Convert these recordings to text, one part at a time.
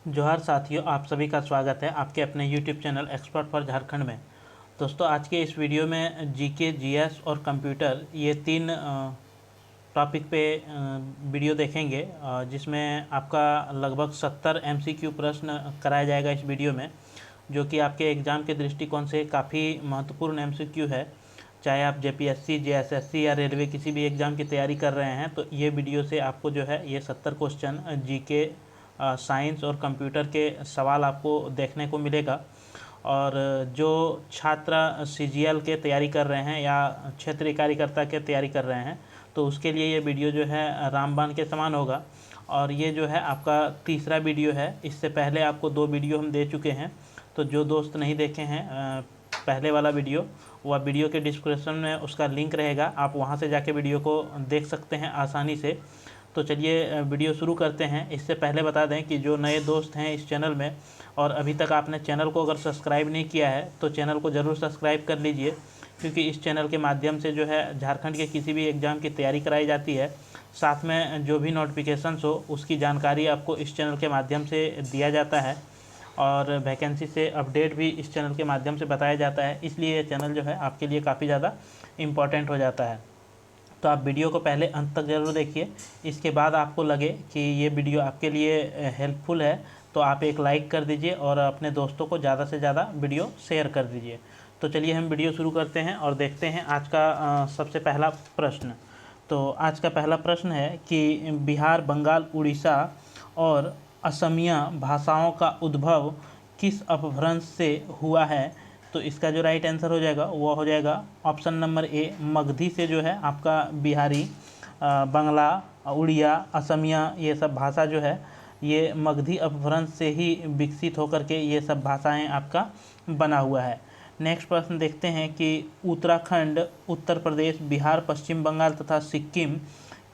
जोहार साथियों, आप सभी का स्वागत है आपके अपने YouTube channel expert for Jharkhand में। दोस्तों, आज के इस वीडियो में जीके, जीएस और कंप्यूटर ये तीन टॉपिक पे वीडियो देखेंगे, जिसमें आपका लगभग 70 MCQ प्रश्न कराया जाएगा इस वीडियो में, जो कि आपके एग्ज़ाम के दृष्टिकोण से काफ़ी महत्वपूर्ण MCQ है। चाहे आप JPSC, JSSC या रेलवे किसी भी एग्ज़ाम की तैयारी कर रहे हैं तो ये वीडियो से आपको जो है ये 70 क्वेश्चन जीके, साइंस और कंप्यूटर के सवाल आपको देखने को मिलेगा। और जो छात्र CGL के तैयारी कर रहे हैं या क्षेत्रीय कार्यकर्ता के तैयारी कर रहे हैं तो उसके लिए ये वीडियो जो है रामबाण के समान होगा। और ये जो है आपका तीसरा वीडियो है। इससे पहले आपको 2 वीडियो हम दे चुके हैं, तो जो दोस्त नहीं देखे हैं पहले वाला वीडियो, वह वीडियो के डिस्क्रिप्शन में उसका लिंक रहेगा, आप वहां से जाके वीडियो को देख सकते हैं आसानी से। तो चलिए वीडियो शुरू करते हैं। इससे पहले बता दें कि जो नए दोस्त हैं इस चैनल में और अभी तक आपने चैनल को अगर सब्सक्राइब नहीं किया है तो चैनल को ज़रूर सब्सक्राइब कर लीजिए, क्योंकि इस चैनल के माध्यम से जो है झारखंड के किसी भी एग्ज़ाम की तैयारी कराई जाती है। साथ में जो भी नोटिफिकेशंस हो उसकी जानकारी आपको इस चैनल के माध्यम से दिया जाता है और वैकेंसी से अपडेट भी इस चैनल के माध्यम से बताया जाता है। इसलिए ये चैनल जो है आपके लिए काफ़ी ज़्यादा इम्पॉर्टेंट हो जाता है। तो आप वीडियो को पहले अंत तक ज़रूर देखिए। इसके बाद आपको लगे कि ये वीडियो आपके लिए हेल्पफुल है तो आप एक लाइक कर दीजिए और अपने दोस्तों को ज़्यादा से ज़्यादा वीडियो शेयर कर दीजिए। तो चलिए हम वीडियो शुरू करते हैं और देखते हैं आज का सबसे पहला प्रश्न। तो आज का पहला प्रश्न है कि बिहार, बंगाल, उड़ीसा और असमिया भाषाओं का उद्भव किस अपभ्रंश से हुआ है? तो इसका जो राइट आंसर हो जाएगा वो हो जाएगा ऑप्शन नंबर ए, मगधी से जो है आपका बिहारी, बंगला, उड़िया, असमिया ये सब भाषा जो है ये मगधी अपभ्रंश से ही विकसित होकर के ये सब भाषाएं आपका बना हुआ है। नेक्स्ट प्रश्न देखते हैं कि उत्तराखंड, उत्तर प्रदेश, बिहार, पश्चिम बंगाल तथा सिक्किम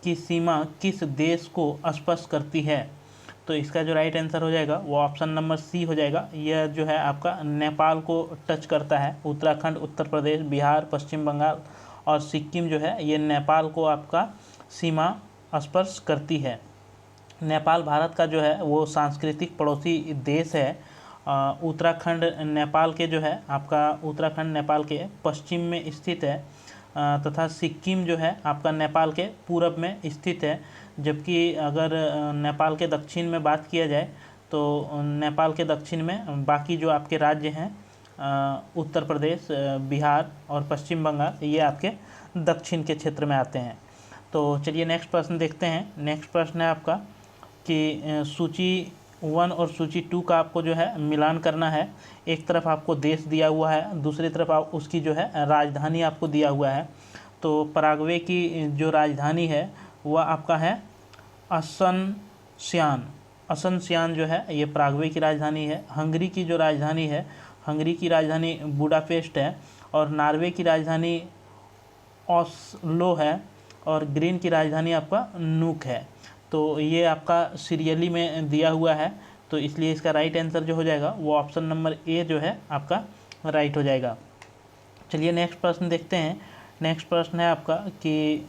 की सीमा किस देश को स्पर्श करती है? तो इसका जो राइट आंसर हो जाएगा वो ऑप्शन नंबर सी हो जाएगा। यह जो है आपका नेपाल को टच करता है। उत्तराखंड, उत्तर प्रदेश, बिहार, पश्चिम बंगाल और सिक्किम जो है ये नेपाल को आपका सीमा स्पर्श करती है। नेपाल भारत का जो है वो सांस्कृतिक पड़ोसी देश है। उत्तराखंड नेपाल के जो है आपका उत्तराखंड नेपाल के पश्चिम में स्थित है, तथा सिक्किम जो है आपका नेपाल के पूरब में स्थित है। जबकि अगर नेपाल के दक्षिण में बात किया जाए तो नेपाल के दक्षिण में बाकी जो आपके राज्य हैं उत्तर प्रदेश, बिहार और पश्चिम बंगाल ये आपके दक्षिण के क्षेत्र में आते हैं। तो चलिए नेक्स्ट प्रश्न देखते हैं। नेक्स्ट प्रश्न है आपका कि सूची 1 और सूची 2 का आपको जो है मिलान करना है। एक तरफ आपको देश दिया हुआ है, दूसरी तरफ आप उसकी जो है राजधानी आपको दिया हुआ है। तो पराग्वे की जो राजधानी है वह आपका है असनसियान। असनसियान जो है ये पराग्वे की राजधानी है। हंगरी की जो राजधानी है, हंगरी की राजधानी बुडापेस्ट है। और नॉर्वे की राजधानी ओस्लो है। और ग्रीन की राजधानी आपका नूक है। तो ये आपका सीरियली में दिया हुआ है, तो इसलिए इसका राइट आंसर जो हो जाएगा वो ऑप्शन नंबर ए जो है आपका राइट हो जाएगा। चलिए नेक्स्ट प्रश्न देखते हैं। नेक्स्ट प्रश्न है आपका कि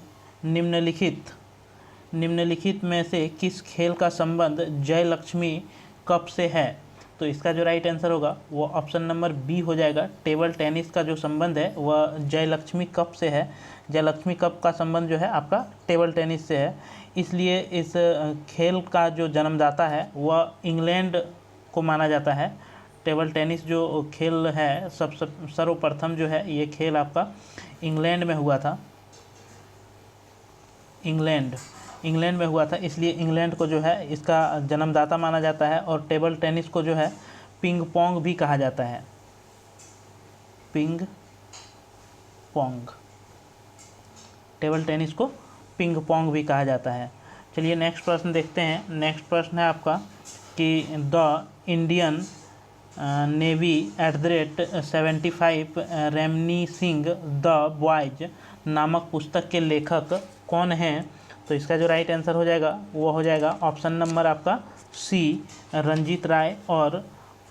निम्नलिखित में से किस खेल का संबंध जयलक्ष्मी कप से है? तो इसका जो राइट आंसर होगा वो ऑप्शन नंबर बी हो जाएगा। टेबल टेनिस का जो संबंध है वह जयलक्ष्मी कप से है। जयलक्ष्मी कप का संबंध जो है आपका टेबल टेनिस से है। इसलिए इस खेल का जो जन्मदाता है वह इंग्लैंड को माना जाता है। टेबल टेनिस जो खेल है सर्वप्रथम जो है ये खेल आपका इंग्लैंड में हुआ था। इंग्लैंड में हुआ था, इसलिए इंग्लैंड को जो है इसका जन्मदाता माना जाता है। और टेबल टेनिस को जो है पिंग पोंग भी कहा जाता है। पिंग पोंग, टेबल टेनिस को पिंग पोंग भी कहा जाता है। चलिए नेक्स्ट प्रश्न देखते हैं। नेक्स्ट प्रश्न है आपका कि the Indian navy @75 reminiscing the voyage नामक पुस्तक के लेखक कौन हैं? तो इसका जो राइट आंसर हो जाएगा वो हो जाएगा ऑप्शन नंबर आपका सी, रंजीत राय और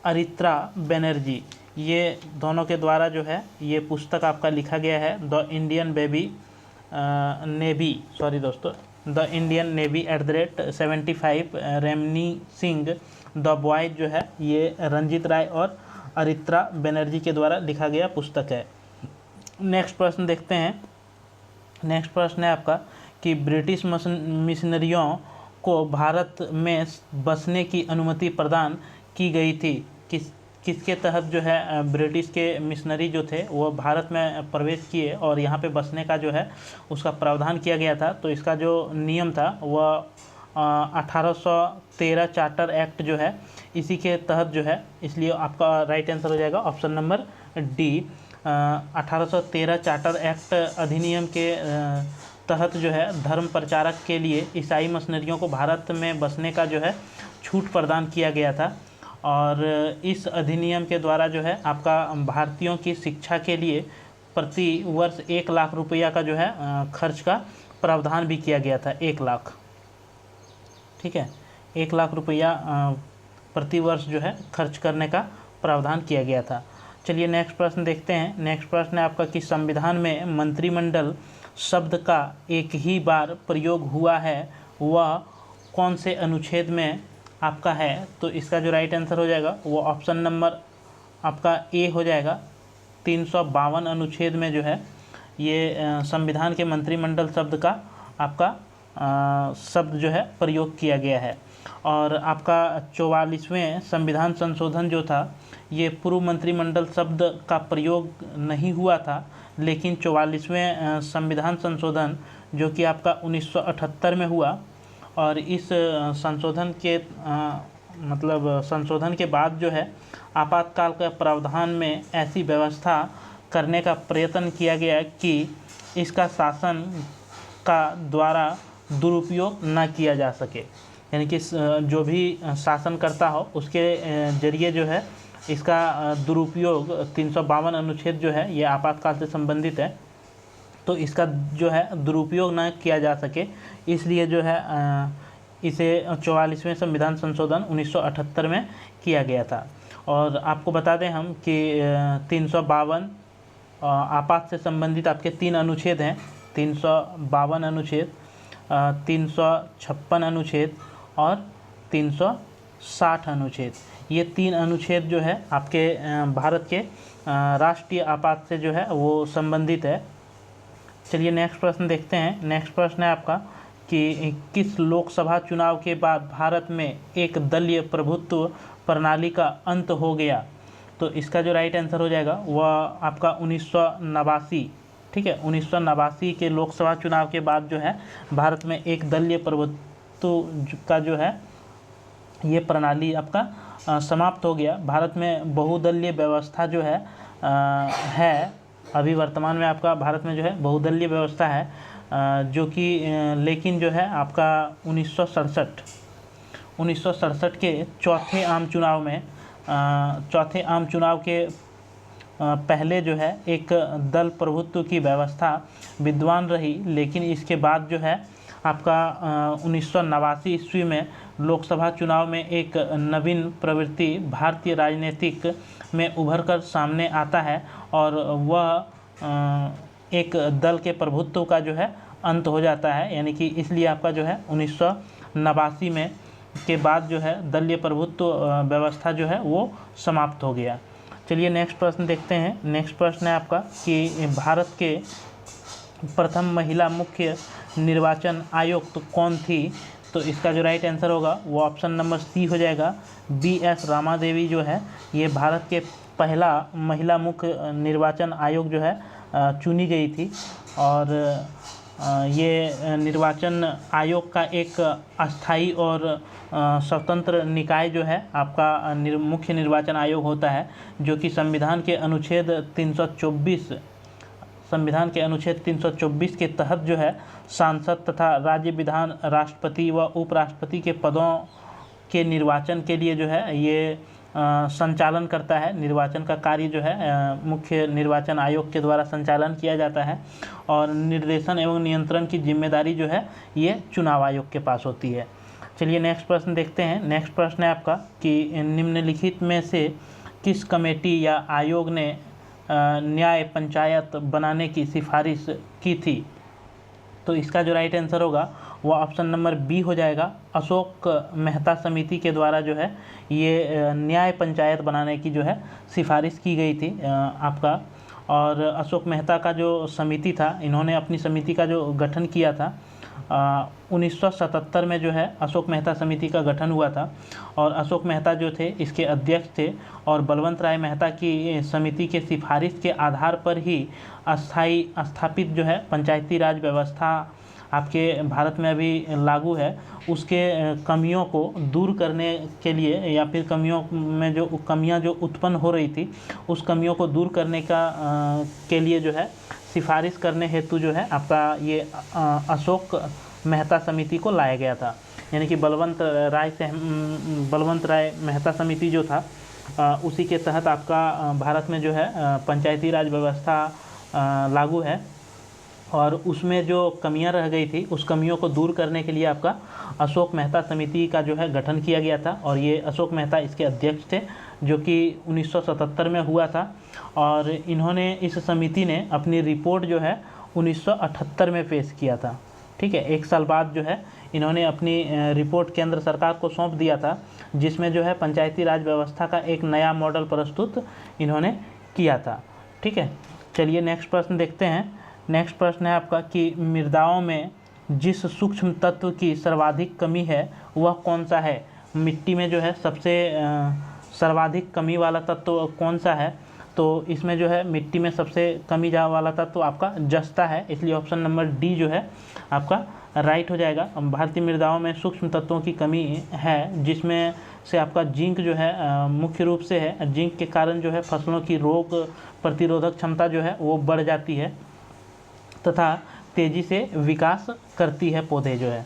अरित्रा बनर्जी। ये दोनों के द्वारा जो है ये पुस्तक आपका लिखा गया है। द इंडियन नेवी, सॉरी दोस्तों, the Indian navy @75, Remini Singh the boy जो है ये रंजीत राय और अरित्रा बनर्जी के द्वारा लिखा गया पुस्तक है। नेक्स्ट प्रश्न देखते हैं। नेक्स्ट प्रश्न है आपका कि ब्रिटिश मिशनरियों को भारत में बसने की अनुमति प्रदान की गई थी। किसके तहत जो है ब्रिटिश के मिशनरी जो थे वो भारत में प्रवेश किए और यहाँ पे बसने का जो है उसका प्रावधान किया गया था। तो इसका जो नियम था वह 1813 चार्टर एक्ट जो है इसी के तहत जो है, इसलिए आपका राइट आंसर हो जाएगा option number D. 1813 charter act अधिनियम के तहत जो है धर्म प्रचारक के लिए ईसाई मिशनरियों को भारत में बसने का जो है छूट प्रदान किया गया था। और इस अधिनियम के द्वारा जो है आपका भारतीयों की शिक्षा के लिए प्रति वर्ष 1 लाख रुपया का जो है खर्च का प्रावधान भी किया गया था। 1 लाख, ठीक है, 1 लाख रुपया प्रति वर्ष जो है खर्च करने का प्रावधान किया गया था। चलिए नेक्स्ट प्रश्न देखते हैं। नेक्स्ट प्रश्न है आपका कि संविधान में मंत्रिमंडल शब्द का एक ही बार प्रयोग हुआ है, वह कौन से अनुच्छेद में आपका है? तो इसका जो राइट आंसर हो जाएगा वो ऑप्शन नंबर आपका ए हो जाएगा। 352 अनुच्छेद में जो है ये संविधान के मंत्रिमंडल शब्द का आपका शब्द जो है प्रयोग किया गया है। और आपका 44वें संविधान संशोधन जो था ये पूर्व मंत्रिमंडल शब्द का प्रयोग नहीं हुआ था, लेकिन 44वें संविधान संशोधन जो कि आपका 1978 में हुआ और इस संशोधन के संशोधन के बाद जो है आपातकाल के प्रावधान में ऐसी व्यवस्था करने का प्रयत्न किया गया कि इसका शासन का द्वारा दुरुपयोग न किया जा सके, यानी कि जो भी शासन करता हो उसके जरिए जो है इसका दुरुपयोग 352 अनुच्छेद जो है ये आपातकाल से संबंधित है, तो इसका जो है दुरुपयोग न किया जा सके, इसलिए जो है इसे 44वें संविधान संशोधन 1978 में किया गया था। और आपको बता दें हम कि 352 आपात से संबंधित आपके 3 अनुच्छेद हैं। 352 अनुच्छेद, 356 अनुच्छेद और 360 अनुच्छेद, ये 3 अनुच्छेद जो है आपके भारत के राष्ट्रीय आपात से जो है वो संबंधित है। चलिए नेक्स्ट प्रश्न देखते हैं। नेक्स्ट प्रश्न है आपका कि किस लोकसभा चुनाव के बाद भारत में एक दलीय प्रभुत्व प्रणाली का अंत हो गया? तो इसका जो राइट आंसर हो जाएगा वह आपका 1989, ठीक है, 1989 के लोकसभा चुनाव के बाद जो है भारत में एक दलीय प्रभुत्व का जो है ये प्रणाली आपका समाप्त हो गया। भारत में बहुदलीय व्यवस्था जो है अभी वर्तमान में आपका भारत में जो है बहुदलीय व्यवस्था है, जो कि लेकिन जो है आपका 1967 के चौथे आम चुनाव के पहले जो है एक दल प्रभुत्व की व्यवस्था विद्यमान रही, लेकिन इसके बाद जो है आपका 1989 ईस्वी में लोकसभा चुनाव में एक नवीन प्रवृत्ति भारतीय राजनीतिक में उभर कर सामने आता है और वह एक दल के प्रभुत्व का जो है अंत हो जाता है, यानी कि इसलिए आपका जो है 1989 में के बाद जो है दलीय प्रभुत्व व्यवस्था जो है वो समाप्त हो गया। चलिए नेक्स्ट प्रश्न देखते हैं। नेक्स्ट प्रश्न है आपका कि भारत के प्रथम महिला मुख्य निर्वाचन आयुक्त कौन थी? तो इसका जो राइट आंसर होगा वो ऑप्शन नंबर सी हो जाएगा। BS रामा देवी जो है ये भारत के पहला महिला मुख्य निर्वाचन आयोग जो है चुनी गई थी। और ये निर्वाचन आयोग का एक अस्थाई और स्वतंत्र निकाय जो है आपका मुख्य निर्वाचन आयोग होता है, जो कि संविधान के अनुच्छेद 324 के तहत जो है सांसद तथा राज्य विधान, राष्ट्रपति व उपराष्ट्रपति के पदों के निर्वाचन के लिए जो है ये संचालन करता है। निर्वाचन का कार्य जो है मुख्य निर्वाचन आयोग के द्वारा संचालन किया जाता है और निर्देशन एवं नियंत्रण की जिम्मेदारी जो है ये चुनाव आयोग के पास होती है। चलिए नेक्स्ट प्रश्न देखते हैं। नेक्स्ट प्रश्न है आपका कि निम्नलिखित में से किस कमेटी या आयोग ने न्याय पंचायत बनाने की सिफारिश की थी? तो इसका जो राइट आंसर होगा वह ऑप्शन नंबर बी हो जाएगा। अशोक मेहता समिति के द्वारा जो है ये न्याय पंचायत बनाने की जो है सिफारिश की गई थी आपका। और अशोक मेहता का जो समिति था, इन्होंने अपनी समिति का जो गठन किया था 1977 में जो है अशोक मेहता समिति का गठन हुआ था। और अशोक मेहता जो थे इसके अध्यक्ष थे, और बलवंत राय मेहता की समिति के सिफारिश के आधार पर ही स्थापित जो है पंचायती राज व्यवस्था आपके भारत में अभी लागू है, उसके कमियों को दूर करने के लिए, या फिर कमियों में जो कमियां जो उत्पन्न हो रही थी उस कमियों को दूर करने के लिए जो है सिफारिश करने हेतु जो है आपका ये अशोक मेहता समिति को लाया गया था। यानी कि बलवंत राय मेहता समिति जो था उसी के तहत आपका भारत में जो है पंचायती राज व्यवस्था लागू है। और उसमें जो कमियां रह गई थी उस कमियों को दूर करने के लिए आपका अशोक मेहता समिति का जो है गठन किया गया था, और ये अशोक मेहता इसके अध्यक्ष थे, जो कि 1977 में हुआ था। और इन्होंने इस समिति ने अपनी रिपोर्ट जो है 1978 में पेश किया था। ठीक है, 1 साल बाद जो है इन्होंने अपनी रिपोर्ट केंद्र सरकार को सौंप दिया था, जिसमें जो है पंचायती राज व्यवस्था का एक नया मॉडल प्रस्तुत इन्होंने किया था। ठीक है, चलिए नेक्स्ट प्रश्न देखते हैं। नेक्स्ट प्रश्न है आपका कि मृदाओं में जिस सूक्ष्म तत्व की सर्वाधिक कमी है वह कौन सा है। मिट्टी में जो है सबसे सर्वाधिक कमी वाला तत्व कौन सा है, तो इसमें जो है मिट्टी में सबसे कमी जा वाला तत्व आपका जस्ता है, इसलिए ऑप्शन नंबर डी जो है आपका राइट हो जाएगा। भारतीय मृदाओं में सूक्ष्म तत्वों की कमी है, जिसमें से आपका जिंक जो है मुख्य रूप से है। जिंक के कारण जो है फसलों की रोग प्रतिरोधक क्षमता जो है वो बढ़ जाती है तथा तेज़ी से विकास करती है पौधे जो है।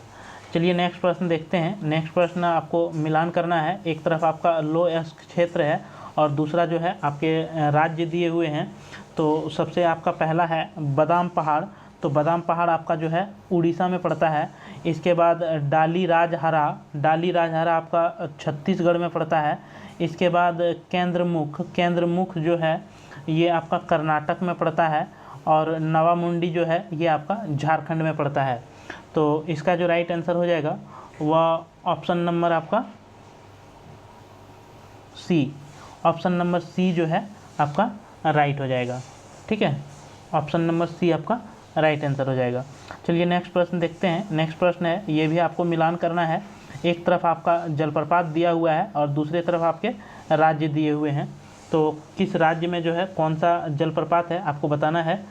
चलिए नेक्स्ट प्रश्न देखते हैं। नेक्स्ट प्रश्न आपको मिलान करना है। एक तरफ आपका लो एस्क क्षेत्र है और दूसरा जो है आपके राज्य दिए हुए हैं। तो सबसे आपका पहला है बादाम पहाड़। तो बादाम पहाड़ आपका जो है उड़ीसा में पड़ता है। इसके बाद डाली राजहरा आपका छत्तीसगढ़ में पड़ता है। इसके बाद केंद्रमुख जो है ये आपका कर्नाटक में पड़ता है। और नवामुंडी जो है ये आपका झारखंड में पड़ता है। तो इसका जो राइट आंसर हो जाएगा वह ऑप्शन नंबर आपका सी, ऑप्शन नंबर सी जो है आपका राइट हो जाएगा। ठीक है, ऑप्शन नंबर सी आपका राइट आंसर हो जाएगा। चलिए नेक्स्ट प्रश्न देखते हैं। नेक्स्ट प्रश्न है, ये भी आपको मिलान करना है। एक तरफ आपका जलप्रपात दिया हुआ है और दूसरे तरफ आपके राज्य दिए हुए हैं। तो किस राज्य में जो है कौन सा जलप्रपात है आपको बताना है।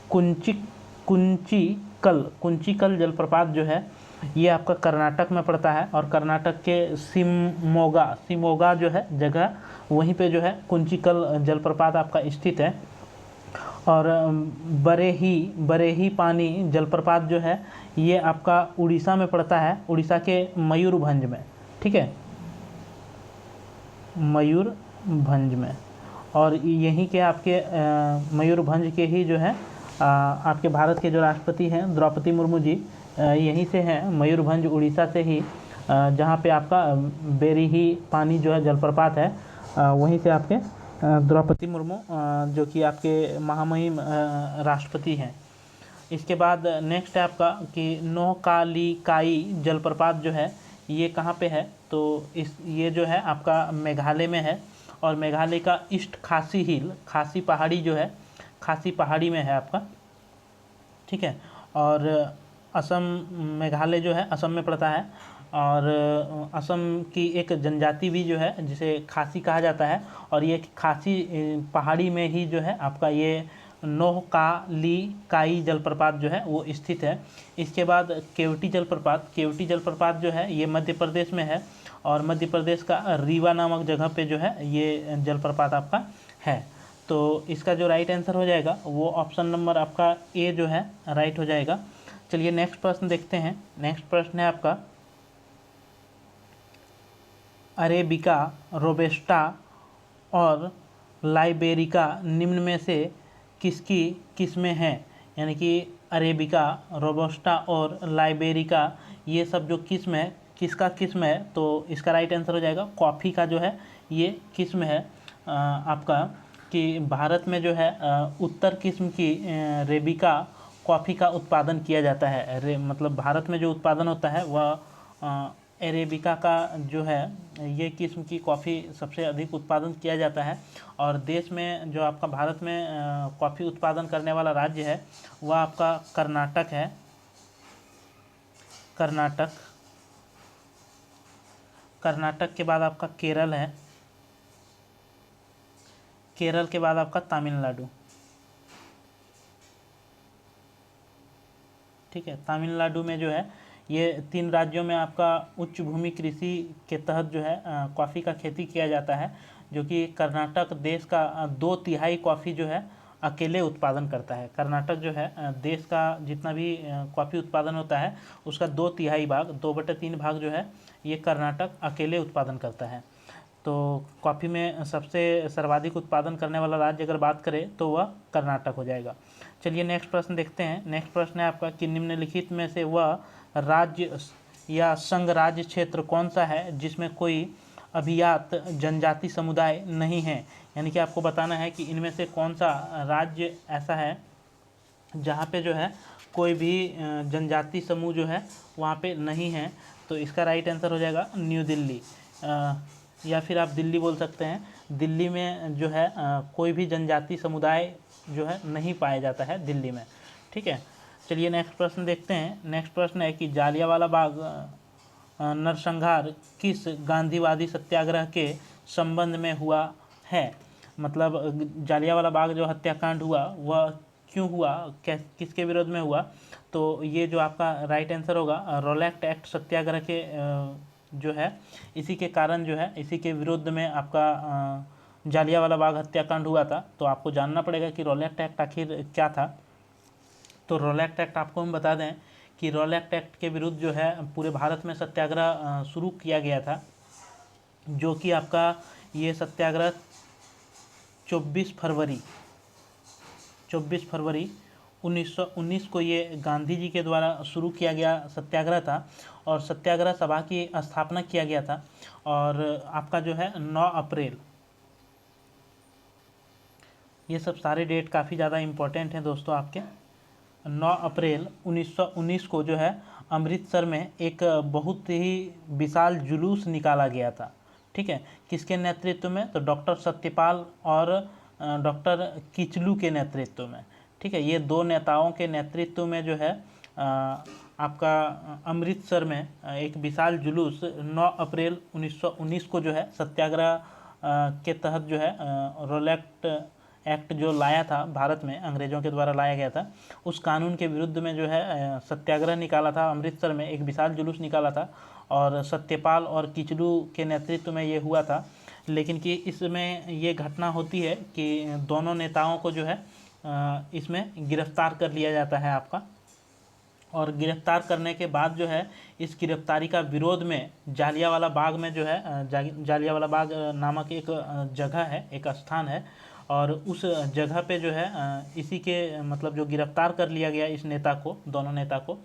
कुंचिकल जलप्रपात जो है ये आपका कर्नाटक में पड़ता है, और कर्नाटक के शिमोगा जो है जगह, वहीं पे जो है कुंचिकल जलप्रपात आपका स्थित है। और बरेही पानी जलप्रपात जो है ये आपका उड़ीसा में पड़ता है, उड़ीसा के मयूरभंज में। ठीक है, मयूरभंज में। और यहीं के आपके मयूरभंज के ही जो है आपके भारत के जो राष्ट्रपति हैं द्रौपदी मुर्मू जी यहीं से हैं, मयूरभंज उड़ीसा से ही, जहाँ पे आपका बेरीही पानी जो है जलप्रपात है वहीं से आपके द्रौपदी मुर्मू जो कि आपके महामहिम राष्ट्रपति हैं। इसके बाद नेक्स्ट है आपका कि नोहकालिकाई जलप्रपात जो है ये कहाँ पे है। तो ये जो है आपका मेघालय में है, और मेघालय का ईस्ट खासी हिल, खासी पहाड़ी जो है खासी पहाड़ी में है आपका। ठीक है, और असम, मेघालय जो है असम में पड़ता है। और असम की एक जनजाति भी जो है जिसे खासी कहा जाता है, और ये खासी पहाड़ी में ही जो है आपका ये नोहकालिकाई जलप्रपात जो है वो स्थित है। इसके बाद केवटी जलप्रपात जो है ये मध्य प्रदेश में है, और मध्य प्रदेश का रीवा नामक जगह पे जो है ये जलप्रपात आपका है। तो इसका जो राइट आंसर हो जाएगा वो ऑप्शन नंबर आपका ए जो है राइट हो जाएगा। चलिए नेक्स्ट प्रश्न देखते हैं। नेक्स्ट प्रश्न है आपका अरेबिका, रोबस्टा और लाइबेरिका निम्न में से किसकी किस्में हैं। यानी कि अरेबिका, रोबस्टा और लाइबेरिका ये सब जो किस्म है किसका किस्म है, तो इसका राइट आंसर हो जाएगा कॉफ़ी का जो है ये किस्म है आपका। कि भारत में जो है उत्तर किस्म की रेबिका कॉफ़ी का उत्पादन किया जाता है। मतलब भारत में जो उत्पादन होता है वह अरेबिका का जो है ये किस्म की कॉफ़ी सबसे अधिक उत्पादन किया जाता है। और देश में जो आपका भारत में कॉफ़ी उत्पादन करने वाला राज्य है वह आपका कर्नाटक है। कर्नाटक के बाद आपका केरल है। केरल के बाद आपका तमिलनाडु। ठीक है, तमिलनाडु में जो है ये 3 राज्यों में आपका उच्च भूमि कृषि के तहत जो है कॉफ़ी का खेती किया जाता है, जो कि कर्नाटक देश का 2/3 कॉफ़ी जो है अकेले उत्पादन करता है। कर्नाटक जो है देश का जितना भी कॉफ़ी उत्पादन होता है उसका 2/3 भाग, 2/3 भाग जो है ये कर्नाटक अकेले उत्पादन करता है। तो कॉफ़ी में सबसे सर्वाधिक उत्पादन करने वाला राज्य अगर बात करें तो वह कर्नाटक हो जाएगा। चलिए नेक्स्ट प्रश्न देखते हैं। नेक्स्ट प्रश्न है आपका कि निम्नलिखित में से वह राज्य या संघ राज्य क्षेत्र कौन सा है जिसमें कोई अभिजात जनजाति समुदाय नहीं है। यानी कि आपको बताना है कि इनमें से कौन सा राज्य ऐसा है जहाँ पे जो है कोई भी जनजाति समूह जो है वहाँ पे नहीं है। तो इसका राइट आंसर हो जाएगा न्यू दिल्ली, या फिर आप दिल्ली बोल सकते हैं। दिल्ली में जो है कोई भी जनजाति समुदाय जो है नहीं पाया जाता है दिल्ली में। ठीक है, चलिए नेक्स्ट प्रश्न देखते हैं। नेक्स्ट प्रश्न है कि जालियांवाला बाग नरसंहार किस गांधीवादी सत्याग्रह के संबंध में हुआ है। मतलब जालियांवाला बाग जो हत्याकांड हुआ वह क्यों हुआ, किसके विरोध में हुआ। तो ये जो आपका राइट आंसर होगा रोलैक्ट एक्ट सत्याग्रह के जो है इसी के कारण जो है इसी के विरुद्ध में आपका जालियांवाला बाग हत्याकांड हुआ था। तो आपको जानना पड़ेगा कि रोलैक्ट एक्ट आखिर क्या था। तो रोलैक्ट एक्ट आपको हम बता दें कि रोलैक्ट एक्ट के विरुद्ध जो है पूरे भारत में सत्याग्रह शुरू किया गया था, जो कि आपका ये सत्याग्रह 24 फरवरी 1919 को ये गांधी जी के द्वारा शुरू किया गया सत्याग्रह था और सत्याग्रह सभा की स्थापना किया गया था। और आपका जो है 9 अप्रैल, ये सब सारे डेट काफ़ी ज़्यादा इम्पोर्टेंट हैं दोस्तों आपके। 9 अप्रैल 1919 को जो है अमृतसर में एक बहुत ही विशाल जुलूस निकाला गया था। ठीक है, किसके नेतृत्व में, तो डॉक्टर सत्यपाल और डॉक्टर किचलू के नेतृत्व में। ठीक है, ये 2 नेताओं के नेतृत्व में जो है आपका अमृतसर में एक विशाल जुलूस 9 अप्रैल 1919 को जो है सत्याग्रह के तहत जो है रोलैक्ट एक्ट जो लाया था भारत में, अंग्रेज़ों के द्वारा लाया गया था, उस कानून के विरुद्ध में जो है सत्याग्रह निकाला था। अमृतसर में एक विशाल जुलूस निकाला था और सत्यपाल और किचलू के नेतृत्व में ये हुआ था। लेकिन कि इसमें ये घटना होती है कि दोनों नेताओं को जो है इसमें गिरफ्तार कर लिया जाता है आपका। और गिरफ्तार करने के बाद जो है इस गिरफ्तारी का विरोध में जालियांवाला बाग में जो है जालियांवाला बाग नामक एक जगह है, एक स्थान है, और उस जगह पे जो है इसी के मतलब जो गिरफ्तार कर लिया गया इस नेता को, दोनों नेता को,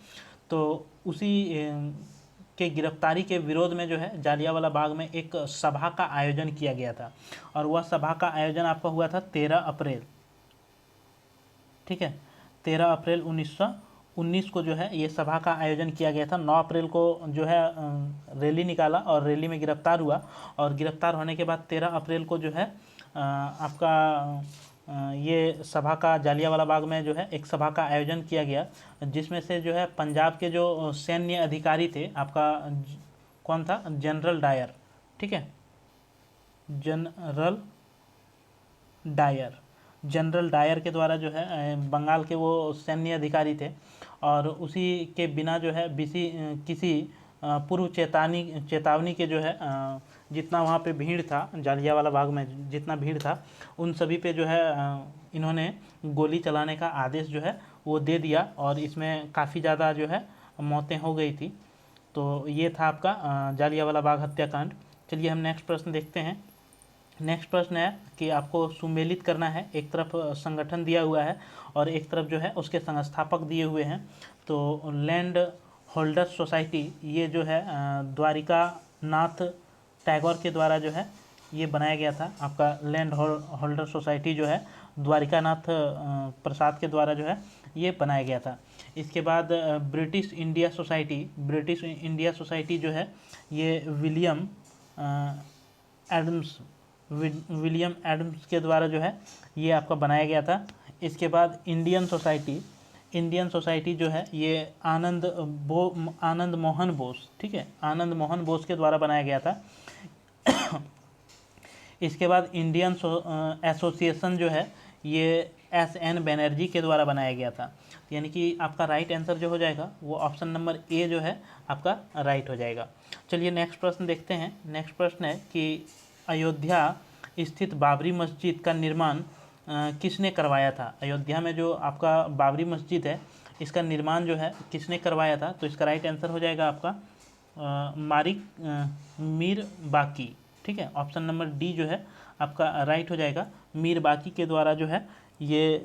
तो उसी के गिरफ्तारी के विरोध में जो है जालियांवाला बाग में एक सभा का आयोजन किया गया था। और वह सभा का आयोजन आपका हुआ था 13 अप्रैल। ठीक है, 13 अप्रैल 1919 को जो है ये सभा का आयोजन किया गया था। 9 अप्रैल को जो है रैली निकाला और रैली में गिरफ्तार हुआ, और गिरफ्तार होने के बाद 13 अप्रैल को जो है आपका ये सभा का जालियांवाला बाग में जो है एक सभा का आयोजन किया गया, जिसमें से जो है पंजाब के जो सैन्य अधिकारी थे आपका कौन था, जनरल डायर। ठीक है, जनरल डायर के द्वारा जो है बंगाल के वो सैन्य अधिकारी थे, और उसी के बिना जो है किसी पूर्व चेतावनी के जो है जितना वहाँ पे भीड़ था, जालियांवाला बाग में जितना भीड़ था, उन सभी पे जो है इन्होंने गोली चलाने का आदेश जो है वो दे दिया, और इसमें काफ़ी ज़्यादा जो है मौतें हो गई थी। तो ये था आपका जालियांवाला बाग हत्याकांड। चलिए हम नेक्स्ट प्रश्न देखते हैं। नेक्स्ट प्रश्न है कि आपको सुमेलित करना है, एक तरफ संगठन दिया हुआ है और एक तरफ जो है उसके संस्थापक दिए हुए हैं। तो लैंड होल्डर्स सोसाइटी ये जो है द्वारिका नाथ टैगोर के द्वारा जो है ये बनाया गया था। आपका लैंड होल्डर सोसाइटी जो है द्वारिकानाथ प्रसाद के द्वारा जो है ये बनाया गया था। इसके बाद ब्रिटिश इंडिया सोसाइटी जो है ये विलियम एडम्स के द्वारा जो है ये आपका बनाया गया था। इसके बाद इंडियन सोसाइटी जो है ये आनंद मोहन बोस, ठीक है, आनंद मोहन बोस के द्वारा बनाया गया था। इसके बाद इंडियन एसोसिएशन जो है ये एस.एन. बनर्जी के द्वारा बनाया गया था। यानी कि आपका राइट आंसर जो हो जाएगा वो ऑप्शन नंबर ए जो है आपका राइट हो जाएगा। चलिए नेक्स्ट प्रश्न देखते हैं। नेक्स्ट प्रश्न है कि अयोध्या स्थित बाबरी मस्जिद का निर्माण किसने करवाया था। अयोध्या में जो आपका बाबरी मस्जिद है इसका निर्माण जो है किसने करवाया था, तो इसका राइट आंसर हो जाएगा आपका मीर बाकी, ठीक है। ऑप्शन नंबर डी जो है आपका राइट हो जाएगा। मीर बाकी के द्वारा जो है ये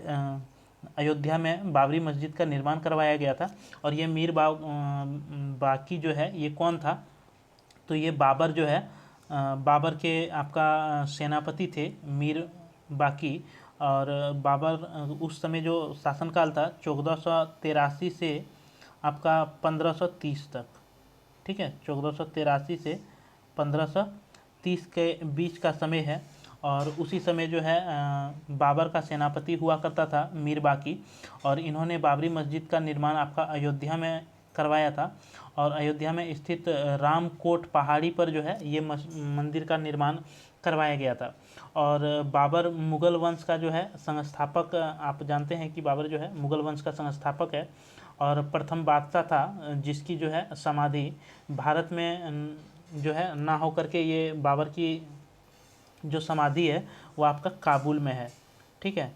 अयोध्या में बाबरी मस्जिद का निर्माण करवाया गया था। और ये बाकी जो है ये कौन था, तो ये बाबर जो है बाबर के आपका सेनापति थे मीर बाकी। और बाबर उस समय जो शासनकाल था 1483 से आपका 1530 तक, ठीक है, 1483 से 1530 के बीच का समय है। और उसी समय जो है बाबर का सेनापति हुआ करता था मीर बाकी, और इन्होंने बाबरी मस्जिद का निर्माण आपका अयोध्या में करवाया था। और अयोध्या में स्थित रामकोट पहाड़ी पर जो है ये मंदिर का निर्माण करवाया गया था। और बाबर मुगल वंश का जो है संस्थापक, आप जानते हैं कि बाबर जो है मुगल वंश का संस्थापक है और प्रथम बादशाह था जिसकी जो है समाधि भारत में जो है ना होकर के ये बाबर की जो समाधि है वो आपका काबुल में है, ठीक है,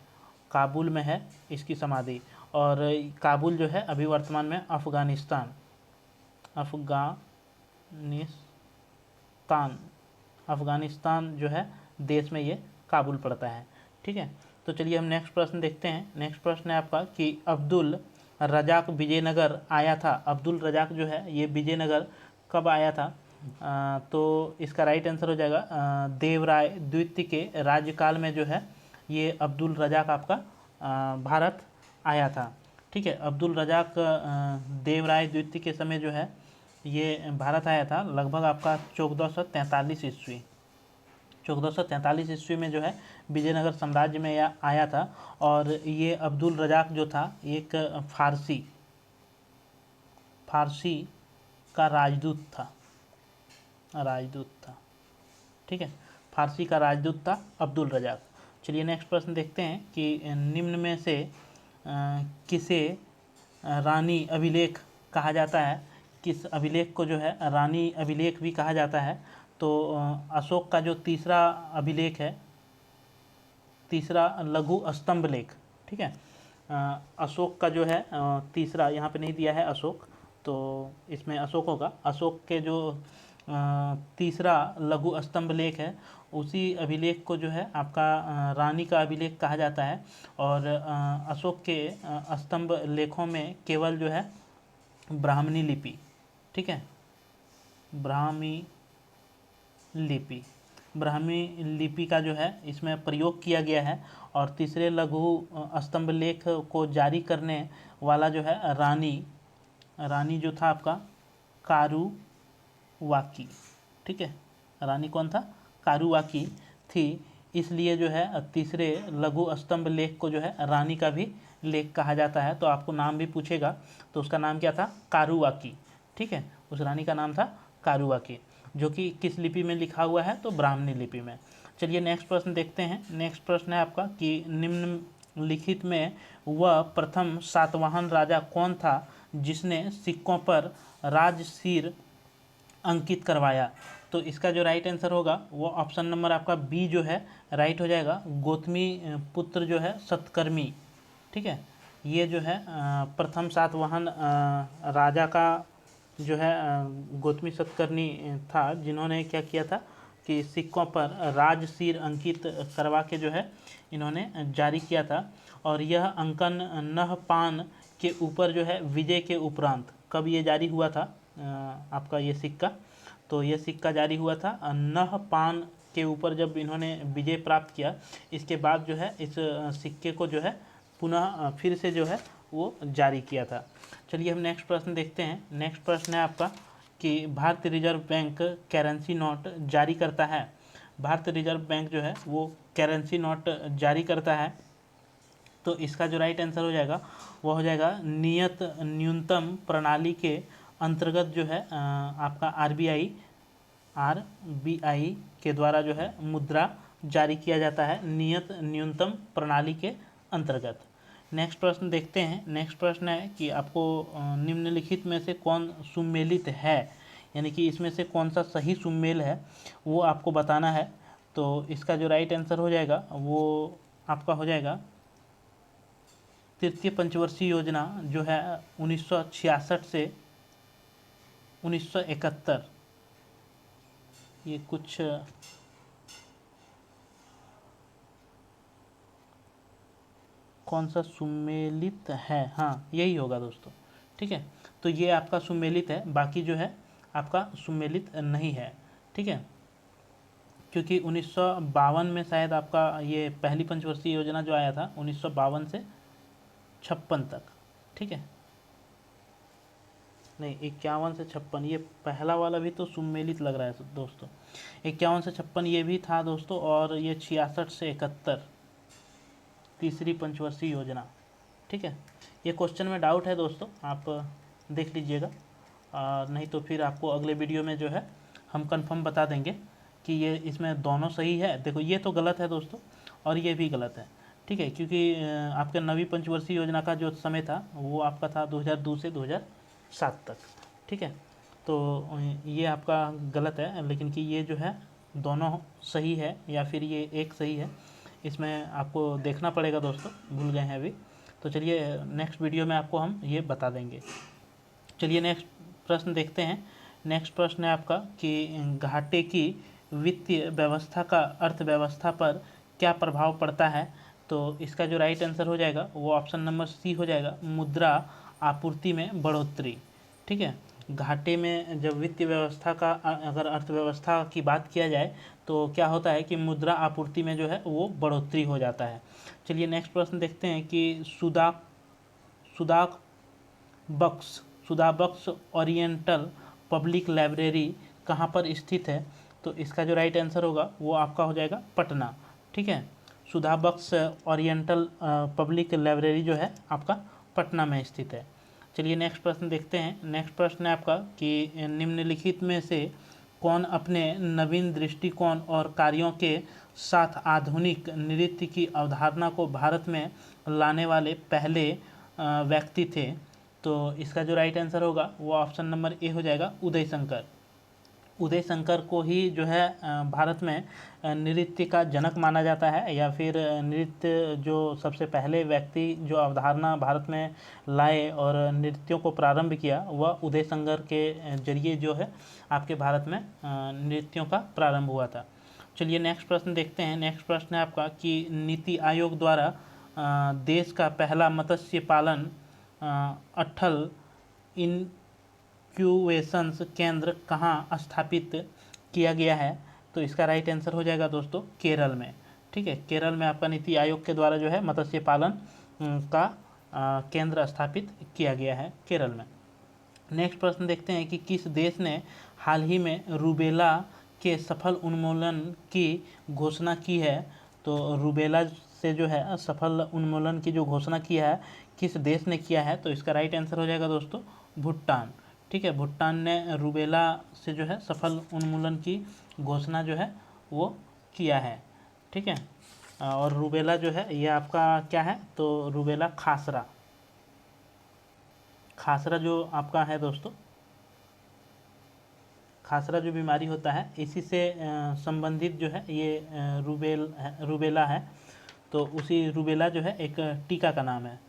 काबुल में है इसकी समाधि। और काबुल जो है अभी वर्तमान में अफ़गानिस्तान जो है देश में ये काबुल पड़ता है, ठीक है। तो चलिए हम नेक्स्ट प्रश्न देखते हैं। नेक्स्ट प्रश्न है आपका कि अब्दुल रजाक विजयनगर आया था। अब्दुल रजाक जो है ये विजयनगर कब आया था, तो इसका राइट आंसर हो जाएगा देवराय द्वितीय के राज्यकाल में जो है ये अब्दुल रजाक आपका भारत आया था, ठीक है। अब्दुल रजाक देवराय द्वितीय के समय जो है ये भारत आया था, लगभग आपका 1443 ईस्वी। 1443 ईस्वी में जो है विजयनगर साम्राज्य में आया था। और ये अब्दुल रजाक जो था एक फारसी का राजदूत था, ठीक है, फारसी का राजदूत था अब्दुल रजाक। चलिए नेक्स्ट प्रश्न देखते हैं कि निम्न में से किसे रानी अभिलेख कहा जाता है। किस अभिलेख को जो है रानी अभिलेख भी कहा जाता है, तो अशोक का जो तीसरा अभिलेख है, तीसरा लघु स्तंभ लेख, ठीक है, अशोक का जो है तीसरा, यहाँ पे नहीं दिया है अशोक तो इसमें अशोक होगा। अशोक के जो तीसरा लघु स्तंभ लेख है उसी अभिलेख को जो है आपका रानी का अभिलेख कहा जाता है। और अशोक के स्तंभ लेखों में केवल जो है ब्राह्मणी लिपि, ठीक है, ब्राह्मी लिपि का जो है इसमें प्रयोग किया गया है। और तीसरे लघु स्तंभ लेख को जारी करने वाला जो है रानी जो था आपका कारुवाकी, ठीक है, रानी कौन था, कारुवाकी थी। इसलिए जो है तीसरे लघु स्तंभ लेख को जो है रानी का भी लेख कहा जाता है। तो आपको नाम भी पूछेगा तो उसका नाम क्या था, कारुवाकी, ठीक है, उस रानी का नाम था कारुवाकी, जो कि किस लिपि में लिखा हुआ है, तो ब्राह्मणी लिपि में। चलिए नेक्स्ट प्रश्न देखते हैं। नेक्स्ट प्रश्न है आपका कि निम्नलिखित में वह प्रथम सातवाहन राजा कौन था जिसने सिक्कों पर राजसीर अंकित करवाया। तो इसका जो राइट आंसर होगा वो ऑप्शन नंबर आपका बी जो है राइट हो जाएगा, गौतमी पुत्र जो है सतकर्मी, ठीक है। ये जो है प्रथम सातवाहन राजा का जो है गौतमी सतकर्णी था, जिन्होंने क्या किया था कि सिक्कों पर राजसीर अंकित करवा के जो है इन्होंने जारी किया था। और यह अंकन नहपान के ऊपर जो है विजय के उपरांत, कब ये जारी हुआ था आपका ये सिक्का, तो ये सिक्का जारी हुआ था नहपान के ऊपर जब इन्होंने विजय प्राप्त किया, इसके बाद जो है इस सिक्के को जो है पुनः फिर से जो है वो जारी किया था। चलिए हम नेक्स्ट प्रश्न देखते हैं। नेक्स्ट प्रश्न है आपका कि भारतीय रिजर्व बैंक करेंसी नोट जारी करता है। भारतीय रिजर्व बैंक जो है वो करेंसी नोट जारी करता है, तो इसका जो राइट आंसर हो जाएगा वो हो जाएगा नियत न्यूनतम प्रणाली के अंतर्गत जो है आपका आरबीआई के द्वारा जो है मुद्रा जारी किया जाता है नियत न्यूनतम प्रणाली के अंतर्गत। नेक्स्ट प्रश्न देखते हैं। नेक्स्ट प्रश्न है कि आपको निम्नलिखित में से कौन सुमेलित है, यानी कि इसमें से कौन सा सही सुमेल है वो आपको बताना है। तो इसका जो राइट आंसर हो जाएगा वो आपका हो जाएगा तृतीय पंचवर्षीय योजना जो है 1966 से 1971, ये कुछ कौन सा सुमेलित है, हाँ यही होगा दोस्तों। ठीक है, तो ये आपका सुमेलित है, बाकी जो है आपका सुमेलित नहीं है। ठीक है, क्योंकि 1952 में शायद आपका ये पहली पंचवर्षीय योजना जो आया था 1952 से 56 तक। ठीक है, नहीं 51 से 56, ये पहला वाला भी तो सुमेलित लग रहा है दोस्तों। 51 से 56 ये भी था दोस्तों, और ये 66 से 71 तीसरी पंचवर्षीय योजना। ठीक है, ये क्वेश्चन में डाउट है दोस्तों, आप देख लीजिएगा, नहीं तो फिर आपको अगले वीडियो में जो है हम कंफर्म बता देंगे कि ये इसमें दोनों सही है। देखो ये तो गलत है दोस्तों, और ये भी गलत है। ठीक है, क्योंकि आपके नवी पंचवर्षीय योजना का जो समय था वो आपका था 2002 से 2007 तक। ठीक है, तो ये आपका गलत है, लेकिन कि ये जो है दोनों सही है या फिर ये एक सही है, इसमें आपको देखना पड़ेगा दोस्तों, भूल गए हैं अभी। तो चलिए नेक्स्ट वीडियो में आपको हम ये बता देंगे। चलिए नेक्स्ट प्रश्न देखते हैं। नेक्स्ट प्रश्न है आपका कि घाटे की वित्तीय व्यवस्था का अर्थव्यवस्था पर क्या प्रभाव पड़ता है। तो इसका जो राइट आंसर हो जाएगा वो ऑप्शन नंबर सी हो जाएगा, मुद्रा आपूर्ति में बढ़ोतरी। ठीक है, घाटे में जब वित्तीय व्यवस्था का अगर अर्थव्यवस्था की बात किया जाए तो क्या होता है कि मुद्रा आपूर्ति में जो है वो बढ़ोतरी हो जाता है। चलिए नेक्स्ट प्रश्न देखते हैं कि सुदाबक्स ओरिएंटल पब्लिक लाइब्रेरी कहाँ पर स्थित है। तो इसका जो राइट आंसर होगा वो आपका हो जाएगा पटना। ठीक है, सुदाबक्स ओरिएंटल पब्लिक लाइब्रेरी जो है आपका पटना में स्थित है। चलिए नेक्स्ट प्रश्न देखते हैं। नेक्स्ट प्रश्न है आपका कि निम्नलिखित में से कौन अपने नवीन दृष्टिकोण और कार्यों के साथ आधुनिक नृत्य की अवधारणा को भारत में लाने वाले पहले व्यक्ति थे। तो इसका जो राइट आंसर होगा वो ऑप्शन नंबर ए हो जाएगा, उदय शंकर। उदय शंकर को ही जो है भारत में नृत्य का जनक माना जाता है, या फिर नृत्य जो सबसे पहले व्यक्ति जो अवधारणा भारत में लाए और नृत्यों को प्रारंभ किया वह उदय शंकर के जरिए जो है आपके भारत में नृत्यों का प्रारंभ हुआ था। चलिए नेक्स्ट प्रश्न देखते हैं। नेक्स्ट प्रश्न है आपका कि नीति आयोग द्वारा देश का पहला मत्स्य पालन अटल इनक्यूबेशंस केंद्र कहाँ स्थापित किया गया है। तो इसका राइट आंसर हो जाएगा दोस्तों केरल में। ठीक है, केरल में आपका नीति आयोग के द्वारा जो है मत्स्य पालन का केंद्र स्थापित किया गया है केरल में। नेक्स्ट प्रश्न देखते हैं कि किस देश ने हाल ही में रूबेला के सफल उन्मूलन की घोषणा की है। तो रूबेला से जो है सफल उन्मूलन की जो घोषणा किया है किस देश ने किया है। तो इसका राइट आंसर हो जाएगा दोस्तों भूटान। ठीक है, भूटान ने रूबेला से जो है सफल उन्मूलन की घोषणा जो है वो किया है। ठीक है, और रूबेला जो है ये आपका क्या है, तो रूबेला खासरा जो आपका है दोस्तों, खासरा जो बीमारी होता है इसी से संबंधित जो है ये रूबेला है। तो उसी रूबेला जो है एक टीका का नाम है।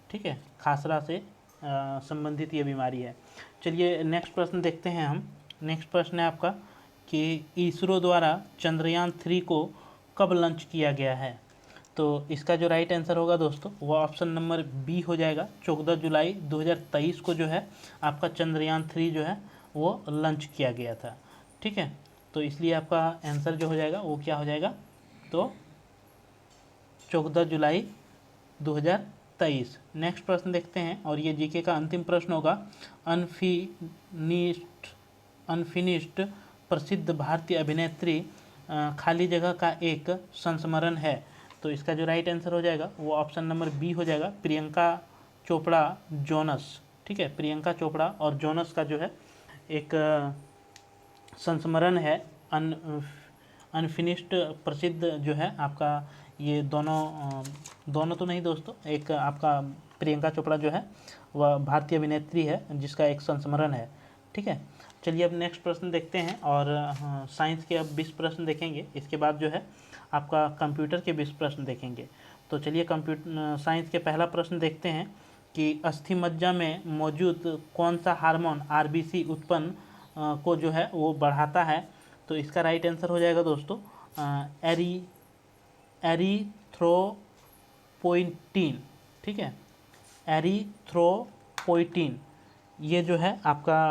ठीक है, खासरा से संबंधित ये बीमारी है। चलिए नेक्स्ट प्रश्न देखते हैं हम। नेक्स्ट प्रश्न है आपका कि इसरो द्वारा चंद्रयान 3 को कब लॉन्च किया गया है। तो इसका जो राइट आंसर होगा दोस्तों वो ऑप्शन नंबर बी हो जाएगा, 14 जुलाई 2023 को जो है आपका चंद्रयान 3 जो है वो लॉन्च किया गया था। ठीक है, तो इसलिए आपका आंसर जो हो जाएगा वो क्या हो जाएगा, तो 14 जुलाई 2023। नेक्स्ट प्रश्न देखते हैं और ये जीके का अंतिम प्रश्न होगा। अनफिनिश्ड प्रसिद्ध भारतीय अभिनेत्री खाली जगह का एक संस्मरण है। तो इसका जो राइट आंसर हो जाएगा वो ऑप्शन नंबर बी हो जाएगा, प्रियंका चोपड़ा जोनस। ठीक है, प्रियंका चोपड़ा और जोनस का जो है एक संस्मरण है, अनफिनिश्ड प्रसिद्ध जो है आपका, ये दोनों तो नहीं दोस्तों, एक आपका प्रियंका चोपड़ा जो है वह भारतीय अभिनेत्री है जिसका एक संस्मरण है। ठीक है, चलिए अब नेक्स्ट प्रश्न देखते हैं और साइंस के अब 20 प्रश्न देखेंगे। इसके बाद जो है आपका कंप्यूटर के 20 प्रश्न देखेंगे। तो चलिए साइंस के पहला प्रश्न देखते हैं कि अस्थि मज्जा में मौजूद कौन सा हार्मोन आरबीसी उत्पन्न को जो है वो बढ़ाता है। तो इसका राइट आंसर हो जाएगा दोस्तों एरिथ्रोपोइटिन। ठीक है, एरिथ्रोपोइटिन ये जो है आपका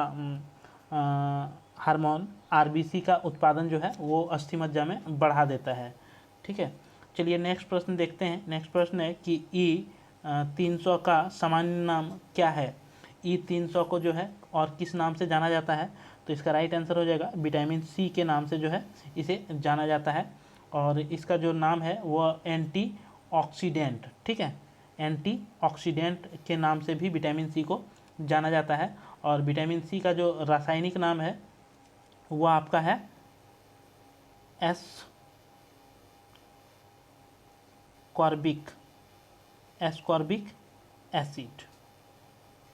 हार्मोन आरबीसी का उत्पादन जो है वो अस्थि मज्जा में बढ़ा देता है। ठीक है, चलिए नेक्स्ट प्रश्न देखते हैं। नेक्स्ट प्रश्न है कि E300 का सामान्य नाम क्या है। E300 को जो है और किस नाम से जाना जाता है। तो इसका राइट आंसर हो जाएगा विटामिन सी के नाम से जो है इसे जाना जाता है, और इसका जो नाम है वह एंटीऑक्सीडेंट। ठीक है, एंटीऑक्सीडेंट के नाम से भी विटामिन सी को जाना जाता है। और विटामिन सी का जो रासायनिक नाम है वह आपका है एस्कॉर्बिक एसिड।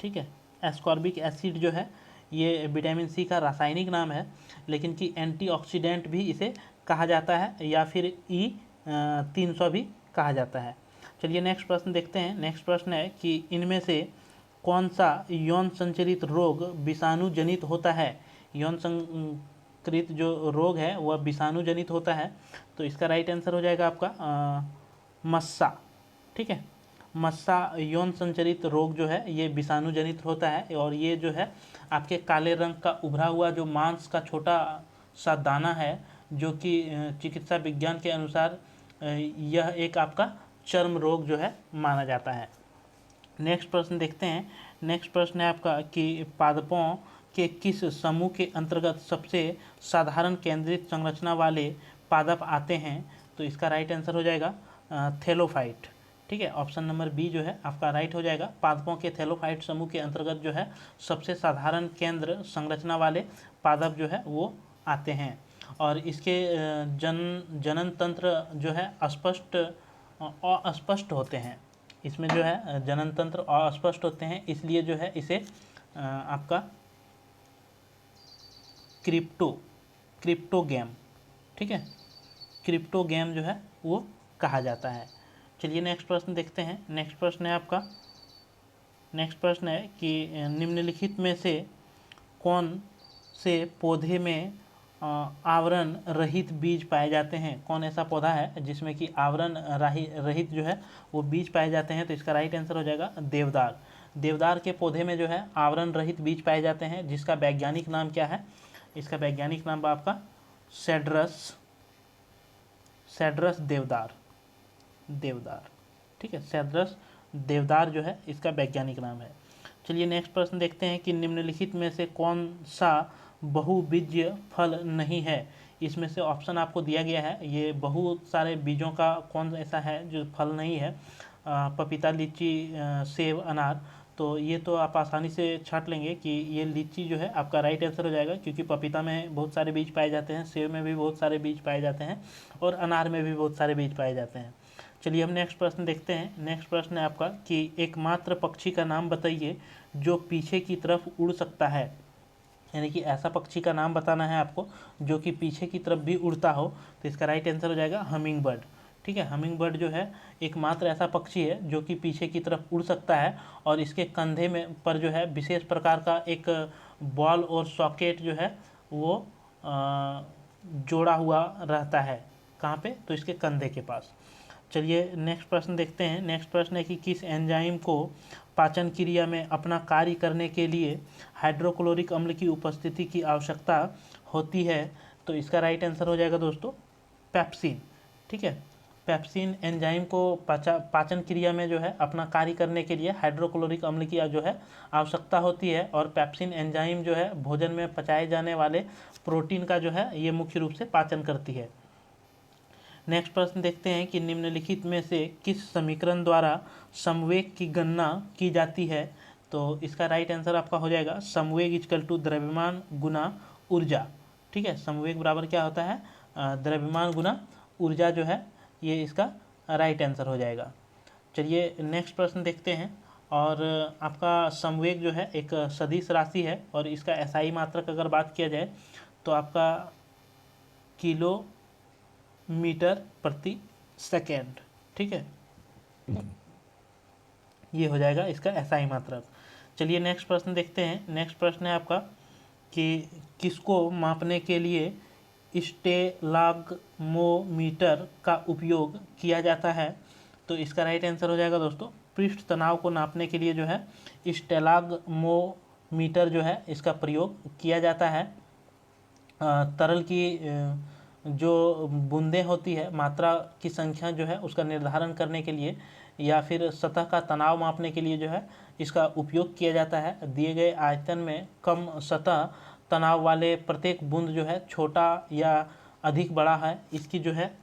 ठीक है, एस्कॉर्बिक एसिड जो है ये विटामिन सी का रासायनिक नाम है, लेकिन कि एंटीऑक्सीडेंट भी इसे कहा जाता है या फिर E300 भी कहा जाता है। चलिए नेक्स्ट प्रश्न देखते हैं। नेक्स्ट प्रश्न है कि इनमें से कौन सा यौन संचरित रोग विषाणु जनित होता है। यौन संक्रित जो रोग है वह विषाणु जनित होता है। तो इसका राइट आंसर हो जाएगा आपका मस्सा। ठीक है, मस्सा यौन संचरित रोग जो है ये विषाणु जनित होता है, और ये जो है आपके काले रंग का उभरा हुआ जो मांस का छोटा सा दाना है, जो कि चिकित्सा विज्ञान के अनुसार यह एक आपका चर्म रोग जो है माना जाता है। नेक्स्ट प्रश्न देखते हैं। नेक्स्ट प्रश्न है आपका कि पादपों के किस समूह के अंतर्गत सबसे साधारण केंद्रित संरचना वाले पादप आते हैं। तो इसका राइट आंसर हो जाएगा थैलोफाइट। ठीक है, ऑप्शन नंबर बी जो है आपका राइट हो जाएगा। पादपों के थैलोफाइट समूह के अंतर्गत जो है सबसे साधारण केंद्र संरचना वाले पादप जो है वो आते हैं, और इसके जनन तंत्र जो है अस्पष्ट होते हैं। इसमें जो है जनन तंत्र अस्पष्ट होते हैं, इसलिए जो है इसे आपका क्रिप्टोगैम, ठीक है, क्रिप्टोगैम जो है वो कहा जाता है। चलिए नेक्स्ट प्रश्न देखते हैं। नेक्स्ट प्रश्न है आपका, नेक्स्ट प्रश्न है कि निम्नलिखित में से कौन से पौधे में आवरण रहित बीज पाए जाते हैं। कौन ऐसा पौधा है जिसमें कि आवरण रहित जो है वो बीज पाए जाते हैं। तो इसका राइट आंसर हो जाएगा देवदार। देवदार के पौधे में जो है आवरण रहित बीज पाए जाते हैं, जिसका वैज्ञानिक नाम क्या है। इसका वैज्ञानिक नाम आपका सेड्रस देवदार। ठीक है, सेड्रस देवदार जो है इसका वैज्ञानिक नाम है। चलिए नेक्स्ट प्रश्न देखते हैं कि निम्नलिखित में से कौन सा बहुबीजीय फल नहीं है। इसमें से ऑप्शन आपको दिया गया है, ये बहुत सारे बीजों का कौन ऐसा है जो फल नहीं है। पपीता, लीची, सेब, अनार। तो ये तो आप आसानी से छांट लेंगे कि ये लीची जो है आपका राइट आंसर हो जाएगा, क्योंकि पपीता में बहुत सारे बीज पाए जाते हैं, सेब में भी बहुत सारे बीज पाए जाते हैं, और अनार में भी बहुत सारे बीज पाए जाते हैं। चलिए हम नेक्स्ट प्रश्न देखते हैं। नेक्स्ट प्रश्न है आपका कि एकमात्र पक्षी का नाम बताइए जो पीछे की तरफ उड़ सकता है। यानी कि ऐसा पक्षी का नाम बताना है आपको जो कि पीछे की तरफ भी उड़ता हो। तो इसका राइट आंसर हो जाएगा हमिंग बर्ड। ठीक है, हमिंग बर्ड जो है एकमात्र ऐसा पक्षी है जो कि पीछे की तरफ उड़ सकता है, और इसके कंधे में पर जो है विशेष प्रकार का एक बॉल और सॉकेट जो है वो जोड़ा हुआ रहता है। कहाँ पे, तो इसके कंधे के पास। चलिए नेक्स्ट प्रश्न देखते हैं। नेक्स्ट प्रश्न है कि किस एंजाइम को पाचन क्रिया में अपना कार्य करने के लिए हाइड्रोक्लोरिक अम्ल की उपस्थिति की आवश्यकता होती है। तो इसका राइट आंसर हो जाएगा दोस्तों पेप्सिन। ठीक है, पेप्सिन एंजाइम को पाचन क्रिया में जो है अपना कार्य करने के लिए हाइड्रोक्लोरिक अम्ल की जो है आवश्यकता होती है, और पेप्सिन एंजाइम जो है भोजन में पचाए जाने वाले प्रोटीन का जो है ये मुख्य रूप से पाचन करती है। नेक्स्ट प्रश्न देखते हैं कि निम्नलिखित में से किस समीकरण द्वारा संवेग की गणना की जाती है। तो इसका राइट आंसर आपका हो जाएगा संवेग इक्वल टू द्रव्यमान गुना ऊर्जा। ठीक है, संवेग बराबर क्या होता है, द्रव्यमान गुना ऊर्जा जो है, ये इसका राइट आंसर हो जाएगा। चलिए नेक्स्ट प्रश्न देखते हैं। और आपका संवेग जो है एक सदिश राशि है, और इसका एसआई मात्रक अगर बात किया जाए तो आपका किलोमीटर प्रति सेकेंड। ठीक है, ये हो जाएगा इसका एसआई मात्रक। चलिए नेक्स्ट प्रश्न देखते हैं। नेक्स्ट प्रश्न है आपका कि किसको मापने के लिए स्टेलाग्मोमीटर का उपयोग किया जाता है। तो इसका राइट आंसर हो जाएगा दोस्तों पृष्ठ तनाव को नापने के लिए जो है स्टेलाग्मोमीटर जो है इसका प्रयोग किया जाता है। तरल की जो बूंदें होती है, मात्रा की संख्या जो है उसका निर्धारण करने के लिए या फिर सतह का तनाव मापने के लिए जो है इसका उपयोग किया जाता है। दिए गए आयतन में कम सतह तनाव वाले प्रत्येक बूंद जो है छोटा या अधिक बड़ा है, इसकी जो है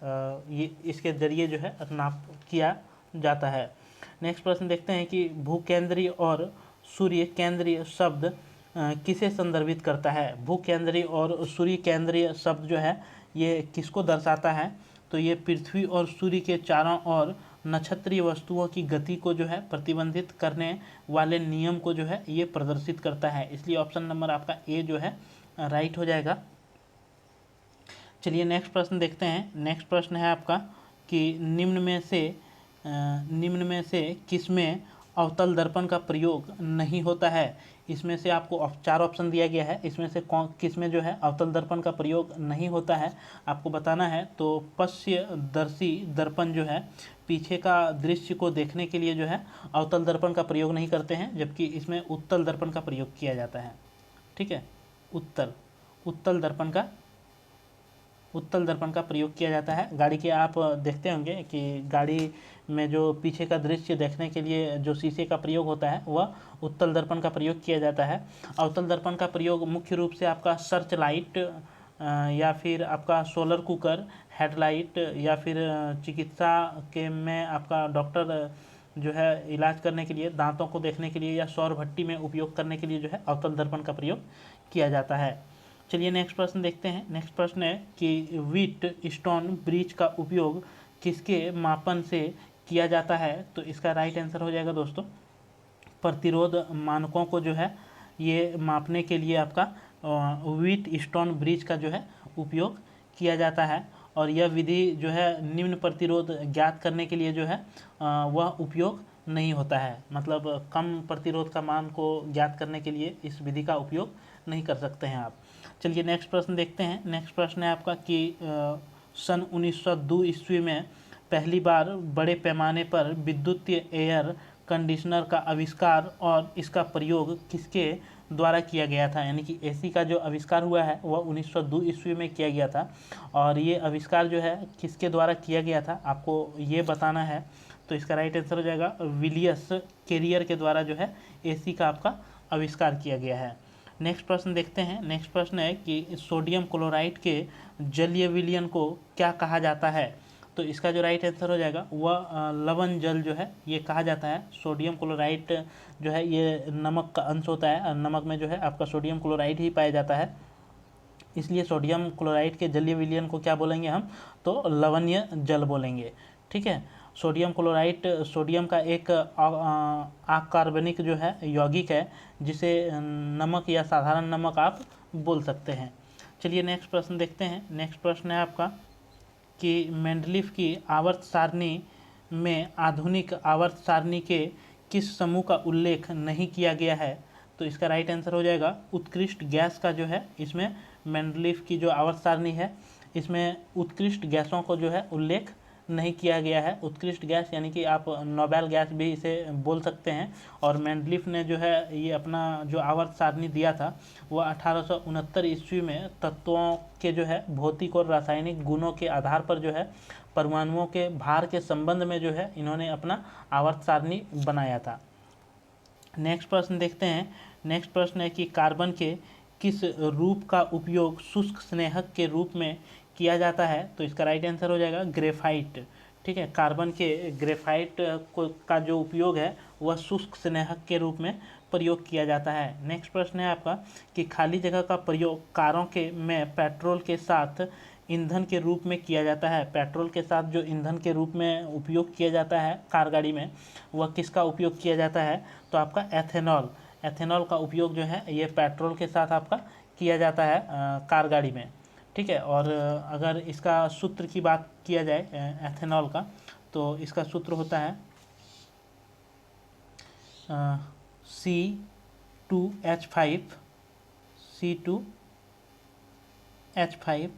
ये इसके जरिए जो है नाप किया जाता है। नेक्स्ट प्रश्न देखते हैं कि भूकेंद्रीय और सूर्य केंद्रीय शब्द किसे संदर्भित करता है। भूकेंद्रीय और सूर्य केंद्रीय शब्द जो है ये किसको दर्शाता है। तो ये पृथ्वी और सूर्य के चारों ओर नक्षत्रीय वस्तुओं की गति को जो है प्रतिबंधित करने वाले नियम को जो है ये प्रदर्शित करता है, इसलिए ऑप्शन नंबर आपका ए जो है राइट हो जाएगा। चलिए नेक्स्ट प्रश्न देखते हैं। नेक्स्ट प्रश्न है आपका कि निम्न में से किसमें अवतल दर्पण का प्रयोग नहीं होता है। इसमें से आपको 4 ऑप्शन दिया गया है, इसमें से किसमें जो है अवतल दर्पण का प्रयोग नहीं होता है आपको बताना है। तो पश्यदर्शी दर्पण जो है पीछे का दृश्य को देखने के लिए जो है अवतल दर्पण का प्रयोग नहीं करते हैं, जबकि इसमें उत्तल दर्पण का प्रयोग किया जाता है। ठीक है, उत्तल दर्पण का प्रयोग किया जाता है। गाड़ी के आप देखते होंगे कि गाड़ी में जो पीछे का दृश्य देखने के लिए जो शीशे का प्रयोग होता है वह उत्तल दर्पण का प्रयोग किया जाता है। अवतल दर्पण का प्रयोग मुख्य रूप से आपका सर्च लाइट या फिर आपका सोलर कुकर, हेडलाइट या फिर चिकित्सा के में आपका डॉक्टर जो है इलाज करने के लिए, दांतों को देखने के लिए या सौर भट्टी में उपयोग करने के लिए जो है अवतल दर्पण का प्रयोग किया जाता है। चलिए नेक्स्ट प्रश्न देखते हैं। नेक्स्ट प्रश्न है कि व्हीटस्टोन ब्रिज का उपयोग किसके मापन से किया जाता है। तो इसका राइट आंसर हो जाएगा दोस्तों प्रतिरोध मानकों को जो है ये मापने के लिए आपका व्हीटस्टोन ब्रिज का जो है उपयोग किया जाता है, और यह विधि जो है निम्न प्रतिरोध ज्ञात करने के लिए जो है वह उपयोग नहीं होता है। मतलब कम प्रतिरोध का मान को ज्ञात करने के लिए इस विधि का उपयोग नहीं कर सकते हैं आप। चलिए नेक्स्ट प्रश्न देखते हैं। नेक्स्ट प्रश्न है आपका कि सन 1902 ईस्वी में पहली बार बड़े पैमाने पर विद्युतीय एयर कंडीशनर का आविष्कार और इसका प्रयोग किसके द्वारा किया गया था। यानी कि एसी का जो आविष्कार हुआ है वह 1902 ईस्वी में किया गया था, और ये आविष्कार जो है किसके द्वारा किया गया था आपको ये बताना है। तो इसका राइट आंसर हो जाएगा विलियस कैरियर के द्वारा जो है एसी का आपका आविष्कार किया गया है। नेक्स्ट प्रश्न देखते हैं। नेक्स्ट प्रश्न है कि सोडियम क्लोराइड के जलीय विलयन को क्या कहा जाता है। तो इसका जो राइट आंसर हो जाएगा वह लवण जल जो है ये कहा जाता है। सोडियम क्लोराइड जो है ये नमक का अंश होता है, नमक में जो है आपका सोडियम क्लोराइड ही पाया जाता है, इसलिए सोडियम क्लोराइड के जलीय विलयन को क्या बोलेंगे हम, तो लवणीय जल बोलेंगे। ठीक है, सोडियम क्लोराइड सोडियम का एक अकार्बनिक जो है यौगिक है, जिसे नमक या साधारण नमक आप बोल सकते हैं। चलिए नेक्स्ट प्रश्न देखते हैं। नेक्स्ट प्रश्न है आपका कि मेंडलीफ की आवर्त सारणी में आधुनिक आवर्त सारणी के किस समूह का उल्लेख नहीं किया गया है। तो इसका राइट आंसर हो जाएगा उत्कृष्ट गैस का जो है, इसमें मेंडलीफ की जो आवर्त सारणी है इसमें उत्कृष्ट गैसों को जो है उल्लेख नहीं किया गया है। उत्कृष्ट गैस यानी कि आप नोबेल गैस भी इसे बोल सकते हैं। और मेंडलीफ ने जो है ये अपना जो आवर्त सारणी दिया था वह 1869 ईस्वी में तत्वों के जो है भौतिक और रासायनिक गुणों के आधार पर जो है परमाणुओं के भार के संबंध में जो है इन्होंने अपना आवर्त सारणी बनाया था। नेक्स्ट प्रश्न देखते हैं। नेक्स्ट प्रश्न है कि कार्बन के किस रूप का उपयोग शुष्क स्नेहक के रूप में किया जाता है? तो इसका राइट आंसर हो जाएगा ग्रेफाइट। ठीक है, कार्बन के ग्रेफाइट का जो उपयोग है वह शुष्क स्नेहक के रूप में प्रयोग किया जाता है। नेक्स्ट प्रश्न है आपका कि खाली जगह का प्रयोग कारों के में पेट्रोल के साथ ईंधन के रूप में किया जाता है। पेट्रोल के साथ जो ईंधन के रूप में उपयोग किया जाता है कार गाड़ी में, वह किसका उपयोग किया जाता है? तो आपका एथेनॉल। एथेनॉल का उपयोग जो है ये पेट्रोल के साथ आपका किया जाता है कार गाड़ी में। ठीक है, और अगर इसका सूत्र की बात किया जाए एथेनॉल का, तो इसका सूत्र होता है C2H5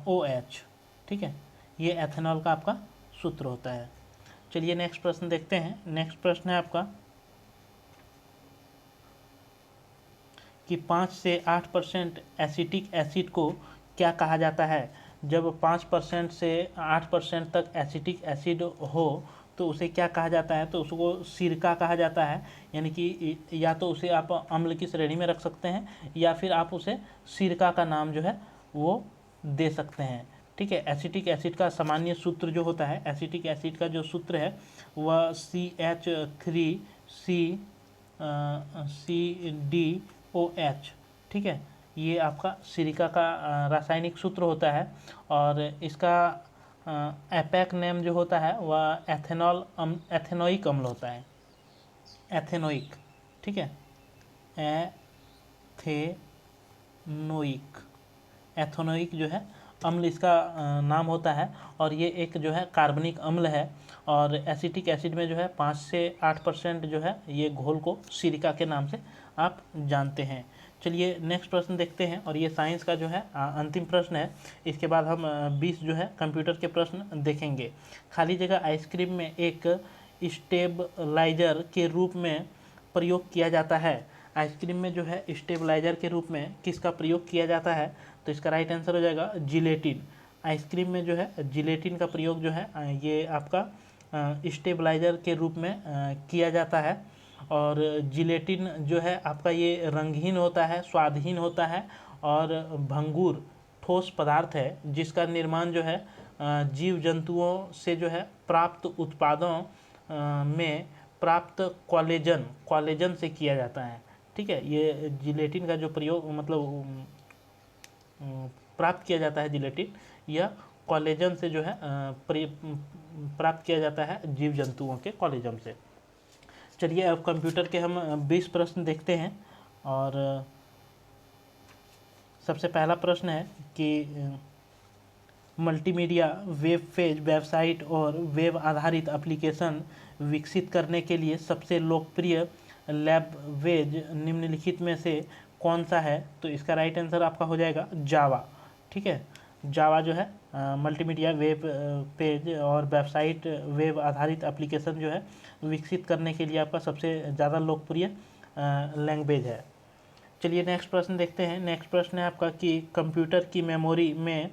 OH। ठीक है, ये एथेनॉल का आपका सूत्र होता है। चलिए नेक्स्ट प्रश्न देखते हैं। नेक्स्ट प्रश्न है आपका कि 5 से 8% एसिटिक एसिड को क्या कहा जाता है? जब 5% से 8% तक एसिटिक एसिड हो तो उसे क्या कहा जाता है? तो उसको सिरका कहा जाता है। यानी कि या तो उसे आप अम्ल की श्रेणी में रख सकते हैं या फिर आप उसे सिरका का नाम जो है वो दे सकते हैं। ठीक है, एसिटिक एसिड का सामान्य सूत्र जो होता है, एसिटिक एसिड का जो सूत्र है वह CH3CCDOH। ठीक है, ये आपका सिरिका का रासायनिक सूत्र होता है। और इसका एपैक नेम जो होता है वह एथेनोइक अम्ल होता है। एथेनोइक। ठीक है, एथेनोइक जो है अम्ल इसका नाम होता है। और ये एक जो है कार्बनिक अम्ल है। और एसिटिक एसिड में जो है 5 से 8% जो है ये घोल को सिरिका के नाम से आप जानते हैं। चलिए नेक्स्ट प्रश्न देखते हैं, और ये साइंस का जो है अंतिम प्रश्न है। इसके बाद हम 20 जो है कंप्यूटर के प्रश्न देखेंगे। खाली जगह आइसक्रीम में एक स्टेबलाइजर के रूप में प्रयोग किया जाता है। आइसक्रीम में जो है स्टेबलाइजर के रूप में किसका प्रयोग किया जाता है? तो इसका राइट आंसर हो जाएगा जिलेटिन। आइसक्रीम में जो है जिलेटिन का प्रयोग जो है ये आपका स्टेबलाइजर के रूप में किया जाता है। और जिलेटिन जो है आपका ये रंगहीन होता है, स्वादहीन होता है और भंगुर ठोस पदार्थ है, जिसका निर्माण जो है जीव जंतुओं से जो है प्राप्त उत्पादों में प्राप्त कॉलेजन से किया जाता है। ठीक है, ये जिलेटिन का जो प्रयोग मतलब प्राप्त किया जाता है जिलेटिन, यह कॉलेजन से जो है प्राप्त किया जाता है जीव जंतुओं के कॉलेजन से। चलिए अब कंप्यूटर के हम 20 प्रश्न देखते हैं। और सबसे पहला प्रश्न है कि मल्टीमीडिया वेब पेज वेबसाइट और वेब आधारित एप्लीकेशन विकसित करने के लिए सबसे लोकप्रिय लैंग्वेज निम्नलिखित में से कौन सा है? तो इसका राइट आंसर आपका हो जाएगा जावा। ठीक है, जावा जो है मल्टीमीडिया वेब पेज और वेबसाइट वेब आधारित एप्लीकेशन जो है विकसित करने के लिए आपका सबसे ज़्यादा लोकप्रिय लैंग्वेज है। चलिए नेक्स्ट प्रश्न देखते हैं। नेक्स्ट प्रश्न है आपका कि कंप्यूटर की मेमोरी में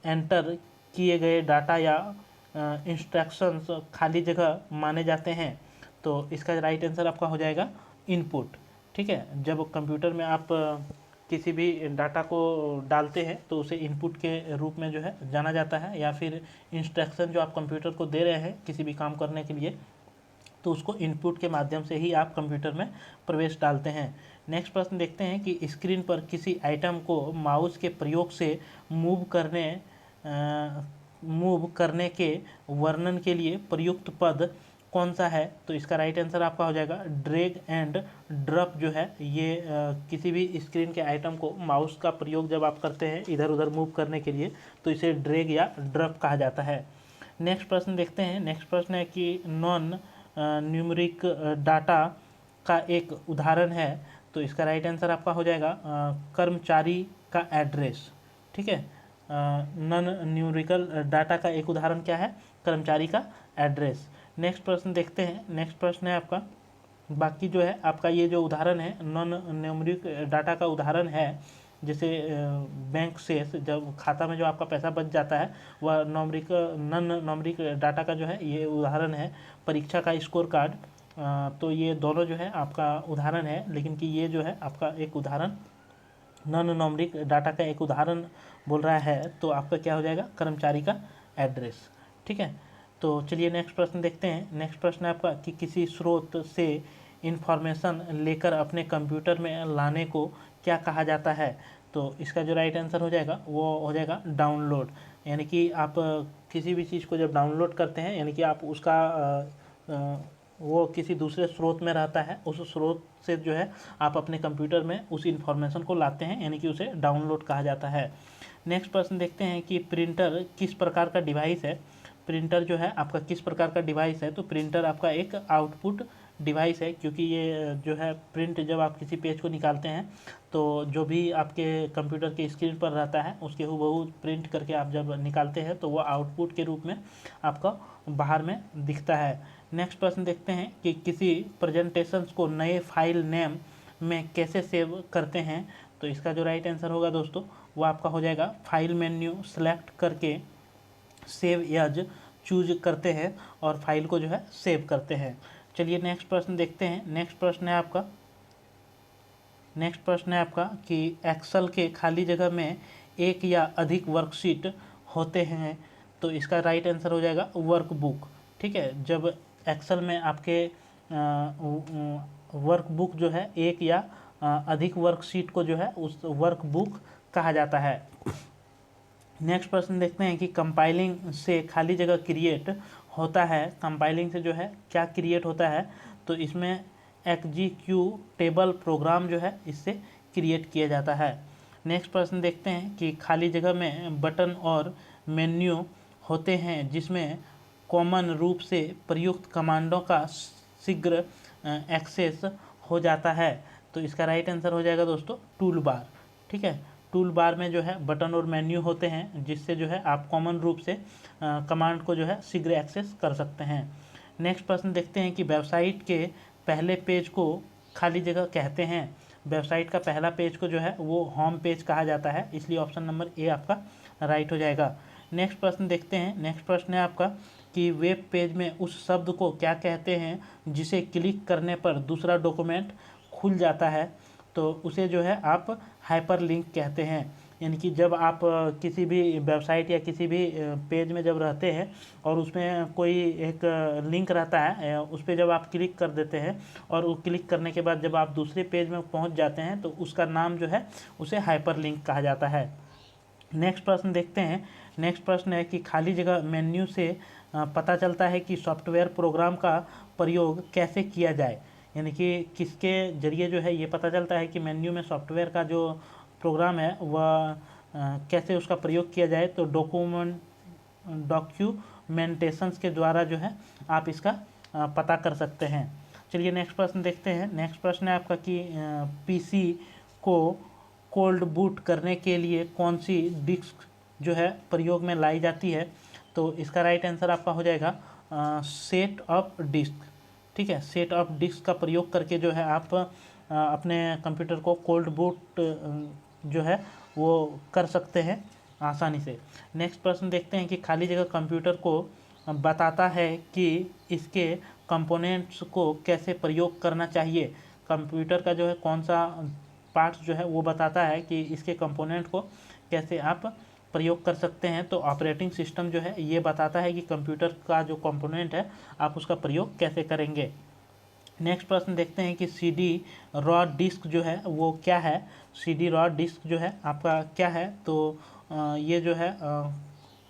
एंटर किए गए डाटा या इंस्ट्रक्शंस खाली जगह माने जाते हैं। तो इसका राइट आंसर आपका हो जाएगा इनपुट। ठीक है, जब कंप्यूटर में आप किसी भी डाटा को डालते हैं तो उसे इनपुट के रूप में जो है जाना जाता है, या फिर इंस्ट्रक्शन जो आप कंप्यूटर को दे रहे हैं किसी भी काम करने के लिए, तो उसको इनपुट के माध्यम से ही आप कंप्यूटर में प्रवेश डालते हैं। नेक्स्ट प्रश्न देखते हैं कि स्क्रीन पर किसी आइटम को माउस के प्रयोग से मूव करने के वर्णन के लिए प्रयुक्त पद कौन सा है? तो इसका राइट आंसर आपका हो जाएगा ड्रैग एंड ड्रॉप। जो है ये किसी भी स्क्रीन के आइटम को माउस का प्रयोग जब आप करते हैं इधर उधर मूव करने के लिए, तो इसे ड्रैग या ड्रॉप कहा जाता है। नेक्स्ट प्रश्न देखते हैं। नेक्स्ट प्रश्न है कि नॉन न्यूमेरिक डाटा का एक उदाहरण है। तो इसका राइट आंसर आपका हो जाएगा कर्मचारी का एड्रेस। ठीक है, नॉन न्यूमेरिकल डाटा का एक उदाहरण क्या है? कर्मचारी का एड्रेस। नेक्स्ट प्रश्न देखते हैं। नेक्स्ट प्रश्न है आपका, बाकी जो है आपका ये जो उदाहरण है नॉन न्यूमेरिक डाटा का उदाहरण है, जैसे बैंक शेष, जब खाता में जो आपका पैसा बच जाता है वह नॉन न्यूमेरिक डाटा का जो है ये उदाहरण है। परीक्षा का स्कोर कार्ड, तो ये दोनों जो है आपका उदाहरण है, लेकिन कि ये जो है आपका एक उदाहरण नॉन न्यूमेरिक डाटा का एक उदाहरण बोल रहा है, तो आपका क्या हो जाएगा? कर्मचारी का एड्रेस। ठीक है, तो चलिए नेक्स्ट प्रश्न देखते हैं। नेक्स्ट प्रश्न है आपका कि किसी स्रोत से इंफॉर्मेशन लेकर अपने कंप्यूटर में लाने को क्या कहा जाता है? तो इसका जो राइट आंसर हो जाएगा वो हो जाएगा डाउनलोड। यानी कि आप किसी भी चीज़ को जब डाउनलोड करते हैं, यानी कि आप उसका वो किसी दूसरे स्रोत में रहता है, उस स्रोत से जो है आप अपने कंप्यूटर में उस इंफॉर्मेशन को लाते हैं, यानी कि उसे डाउनलोड कहा जाता है। नेक्स्ट प्रश्न देखते हैं कि प्रिंटर किस प्रकार का डिवाइस है? प्रिंटर जो है आपका किस प्रकार का डिवाइस है? तो प्रिंटर आपका एक आउटपुट डिवाइस है, क्योंकि ये जो है प्रिंट, जब आप किसी पेज को निकालते हैं तो जो भी आपके कंप्यूटर के स्क्रीन पर रहता है उसके हूबहू प्रिंट करके आप जब निकालते हैं तो वो आउटपुट के रूप में आपका बाहर में दिखता है। नेक्स्ट प्रश्न देखते हैं कि किसी प्रेजेंटेशंस को नए फाइल नेम में कैसे सेव करते हैं? तो इसका जो राइट आंसर होगा दोस्तों वो आपका हो जाएगा फाइल मेन्यू सेलेक्ट करके सेव एज चूज करते हैं और फाइल को जो है सेव करते हैं। चलिए नेक्स्ट प्रश्न देखते हैं। नेक्स्ट प्रश्न है आपका कि एक्सेल के खाली जगह में एक या अधिक वर्कशीट होते हैं, तो इसका राइट आंसर हो जाएगा वर्कबुक। ठीक है, जब एक्सेल में आपके वर्कबुक जो है एक या अधिक वर्कशीट को जो है उस वर्कबुक कहा जाता है। नेक्स्ट प्रश्न देखते हैं कि कंपाइलिंग से खाली जगह क्रिएट होता है। कंपाइलिंग से जो है क्या क्रिएट होता है? तो इसमें एग्जीक्यूटेबल प्रोग्राम जो है इससे क्रिएट किया जाता है। नेक्स्ट प्रश्न देखते हैं कि खाली जगह में बटन और मेन्यू होते हैं जिसमें कॉमन रूप से प्रयुक्त कमांडों का शीघ्र एक्सेस हो जाता है, तो इसका राइट आंसर हो जाएगा दोस्तों टूल बार। ठीक है, टूल बार में जो है बटन और मेन्यू होते हैं जिससे जो है आप कॉमन रूप से कमांड को जो है शीघ्र एक्सेस कर सकते हैं। नेक्स्ट प्रश्न देखते हैं कि वेबसाइट के पहले पेज को खाली जगह कहते हैं। वेबसाइट का पहला पेज को जो है वो होम पेज कहा जाता है, इसलिए ऑप्शन नंबर ए आपका राइट हो जाएगा। नेक्स्ट प्रश्न देखते हैं। नेक्स्ट प्रश्न है आपका कि वेब पेज में उस शब्द को क्या कहते हैं जिसे क्लिक करने पर दूसरा डॉक्यूमेंट खुल जाता है? तो उसे जो है आप हाइपरलिंक कहते हैं। यानी कि जब आप किसी भी वेबसाइट या किसी भी पेज में जब रहते हैं और उसमें कोई एक लिंक रहता है, उस पर जब आप क्लिक कर देते हैं और वो क्लिक करने के बाद जब आप दूसरे पेज में पहुंच जाते हैं तो उसका नाम जो है उसे हाइपरलिंक कहा जाता है। नेक्स्ट प्रश्न देखते हैं। नेक्स्ट प्रश्न है कि खाली जगह मेन्यू से पता चलता है कि सॉफ्टवेयर प्रोग्राम का प्रयोग कैसे किया जाए? यानी कि किसके ज़रिए जो है ये पता चलता है कि मेन्यू में सॉफ्टवेयर का जो प्रोग्राम है वह कैसे उसका प्रयोग किया जाए? तो डॉक्यूमेंटेशंस के द्वारा जो है आप इसका पता कर सकते हैं। चलिए नेक्स्ट प्रश्न देखते हैं। नेक्स्ट प्रश्न है आपका कि पीसी को कोल्ड बूट करने के लिए कौन सी डिस्क जो है प्रयोग में लाई जाती है? तो इसका राइट आंसर आपका हो जाएगा सेट ऑफ डिस्क। ठीक है, सेट ऑफ डिस्क का प्रयोग करके जो है आप अपने कंप्यूटर को कोल्ड बूट जो है वो कर सकते हैं आसानी से। नेक्स्ट प्रश्न देखते हैं कि खाली जगह कंप्यूटर को बताता है कि इसके कंपोनेंट्स को कैसे प्रयोग करना चाहिए। कंप्यूटर का जो है कौन सा पार्ट्स जो है वो बताता है कि इसके कंपोनेंट को कैसे आप प्रयोग कर सकते हैं। तो ऑपरेटिंग सिस्टम जो है ये बताता है कि कंप्यूटर का जो कंपोनेंट है आप उसका प्रयोग कैसे करेंगे। नेक्स्ट प्रश्न देखते हैं कि CD रॉ डिस्क जो है वो क्या है? CD रॉ डिस्क जो है आपका क्या है? तो ये जो है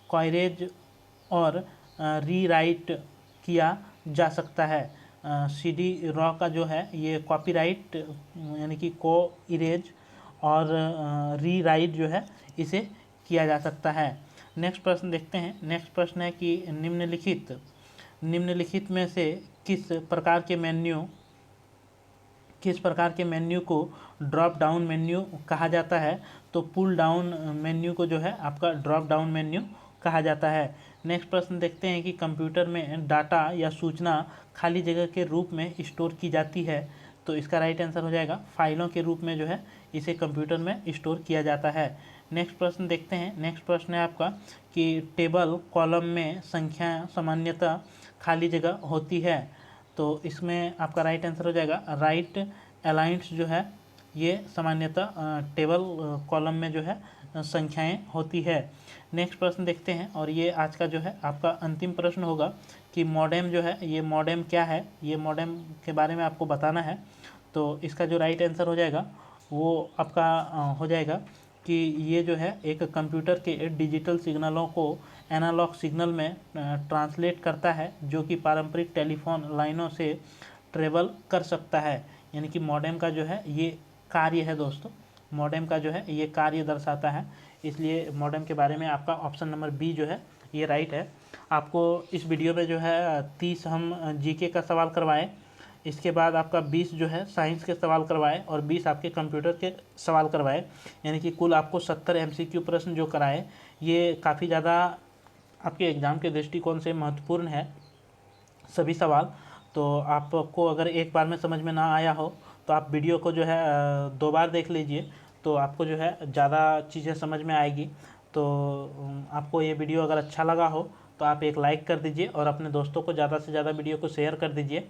कॉरेज और रीराइट किया जा सकता है। CD रॉ का जो है ये कॉपीराइट यानी कि को इरेज और रीराइट जो है इसे किया जा सकता है। नेक्स्ट प्रश्न देखते हैं। नेक्स्ट प्रश्न है कि निम्नलिखित में से किस प्रकार के मेन्यू को ड्रॉप डाउन मेन्यू कहा जाता है? तो पुल डाउन मेन्यू को जो है आपका ड्रॉप डाउन मेन्यू कहा जाता है। नेक्स्ट प्रश्न देखते हैं कि कंप्यूटर में डाटा या सूचना खाली जगह के रूप में स्टोर की जाती है, तो इसका राइट आंसर हो जाएगा फाइलों के रूप में जो है इसे कंप्यूटर में स्टोर किया जाता है। नेक्स्ट प्रश्न देखते हैं। नेक्स्ट प्रश्न है आपका कि टेबल कॉलम में संख्या सामान्यतः खाली जगह होती है, तो इसमें आपका राइट आंसर हो जाएगा राइट अलाइंस जो है ये सामान्यतः टेबल कॉलम में जो है संख्याएं होती है। नेक्स्ट प्रश्न देखते हैं और ये आज का जो है आपका अंतिम प्रश्न होगा कि मॉडेम जो है ये मॉडेम क्या है, ये मॉडेम के बारे में आपको बताना है। तो इसका जो राइट आंसर हो जाएगा वो आपका हो जाएगा कि ये जो है एक कंप्यूटर के डिजिटल सिग्नलों को एनालॉग सिग्नल में ट्रांसलेट करता है, जो कि पारंपरिक टेलीफोन लाइनों से ट्रेवल कर सकता है। यानी कि मॉडेम का जो है ये कार्य है दोस्तों, मॉडेम का जो है ये कार्य दर्शाता है, इसलिए मॉडेम के बारे में आपका ऑप्शन नंबर बी जो है ये राइट है। आपको इस वीडियो में जो है 30 हम जीके का सवाल करवाए, इसके बाद आपका 20 जो है साइंस के सवाल करवाए और 20 आपके कंप्यूटर के सवाल करवाए, यानी कि कुल आपको 70 एमसीक्यू प्रश्न जो कराए ये काफ़ी ज़्यादा आपके एग्ज़ाम के दृष्टिकोण से महत्वपूर्ण है सभी सवाल। तो आपको अगर एक बार में समझ में ना आया हो तो आप वीडियो को जो है 2 बार देख लीजिए, तो आपको जो है ज़्यादा चीज़ें समझ में आएगी। तो आपको ये वीडियो अगर अच्छा लगा हो तो आप एक लाइक कर दीजिए और अपने दोस्तों को ज़्यादा से ज़्यादा वीडियो को शेयर कर दीजिए।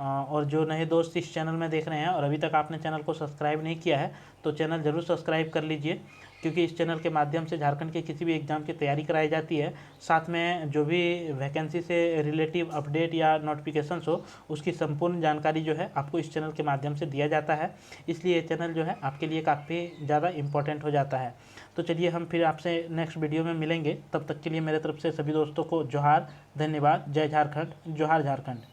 और जो नए दोस्त इस चैनल में देख रहे हैं और अभी तक आपने चैनल को सब्सक्राइब नहीं किया है तो चैनल ज़रूर सब्सक्राइब कर लीजिए, क्योंकि इस चैनल के माध्यम से झारखंड के किसी भी एग्ज़ाम की तैयारी कराई जाती है, साथ में जो भी वैकेंसी से रिलेटिव अपडेट या नोटिफिकेशंस हो उसकी संपूर्ण जानकारी जो है आपको इस चैनल के माध्यम से दिया जाता है, इसलिए ये चैनल जो है आपके लिए काफ़ी ज़्यादा इम्पोर्टेंट हो जाता है। तो चलिए हम फिर आपसे नेक्स्ट वीडियो में मिलेंगे, तब तक के लिए मेरे तरफ से सभी दोस्तों को जोहार, धन्यवाद, जय झारखंड, जोहार झारखंड।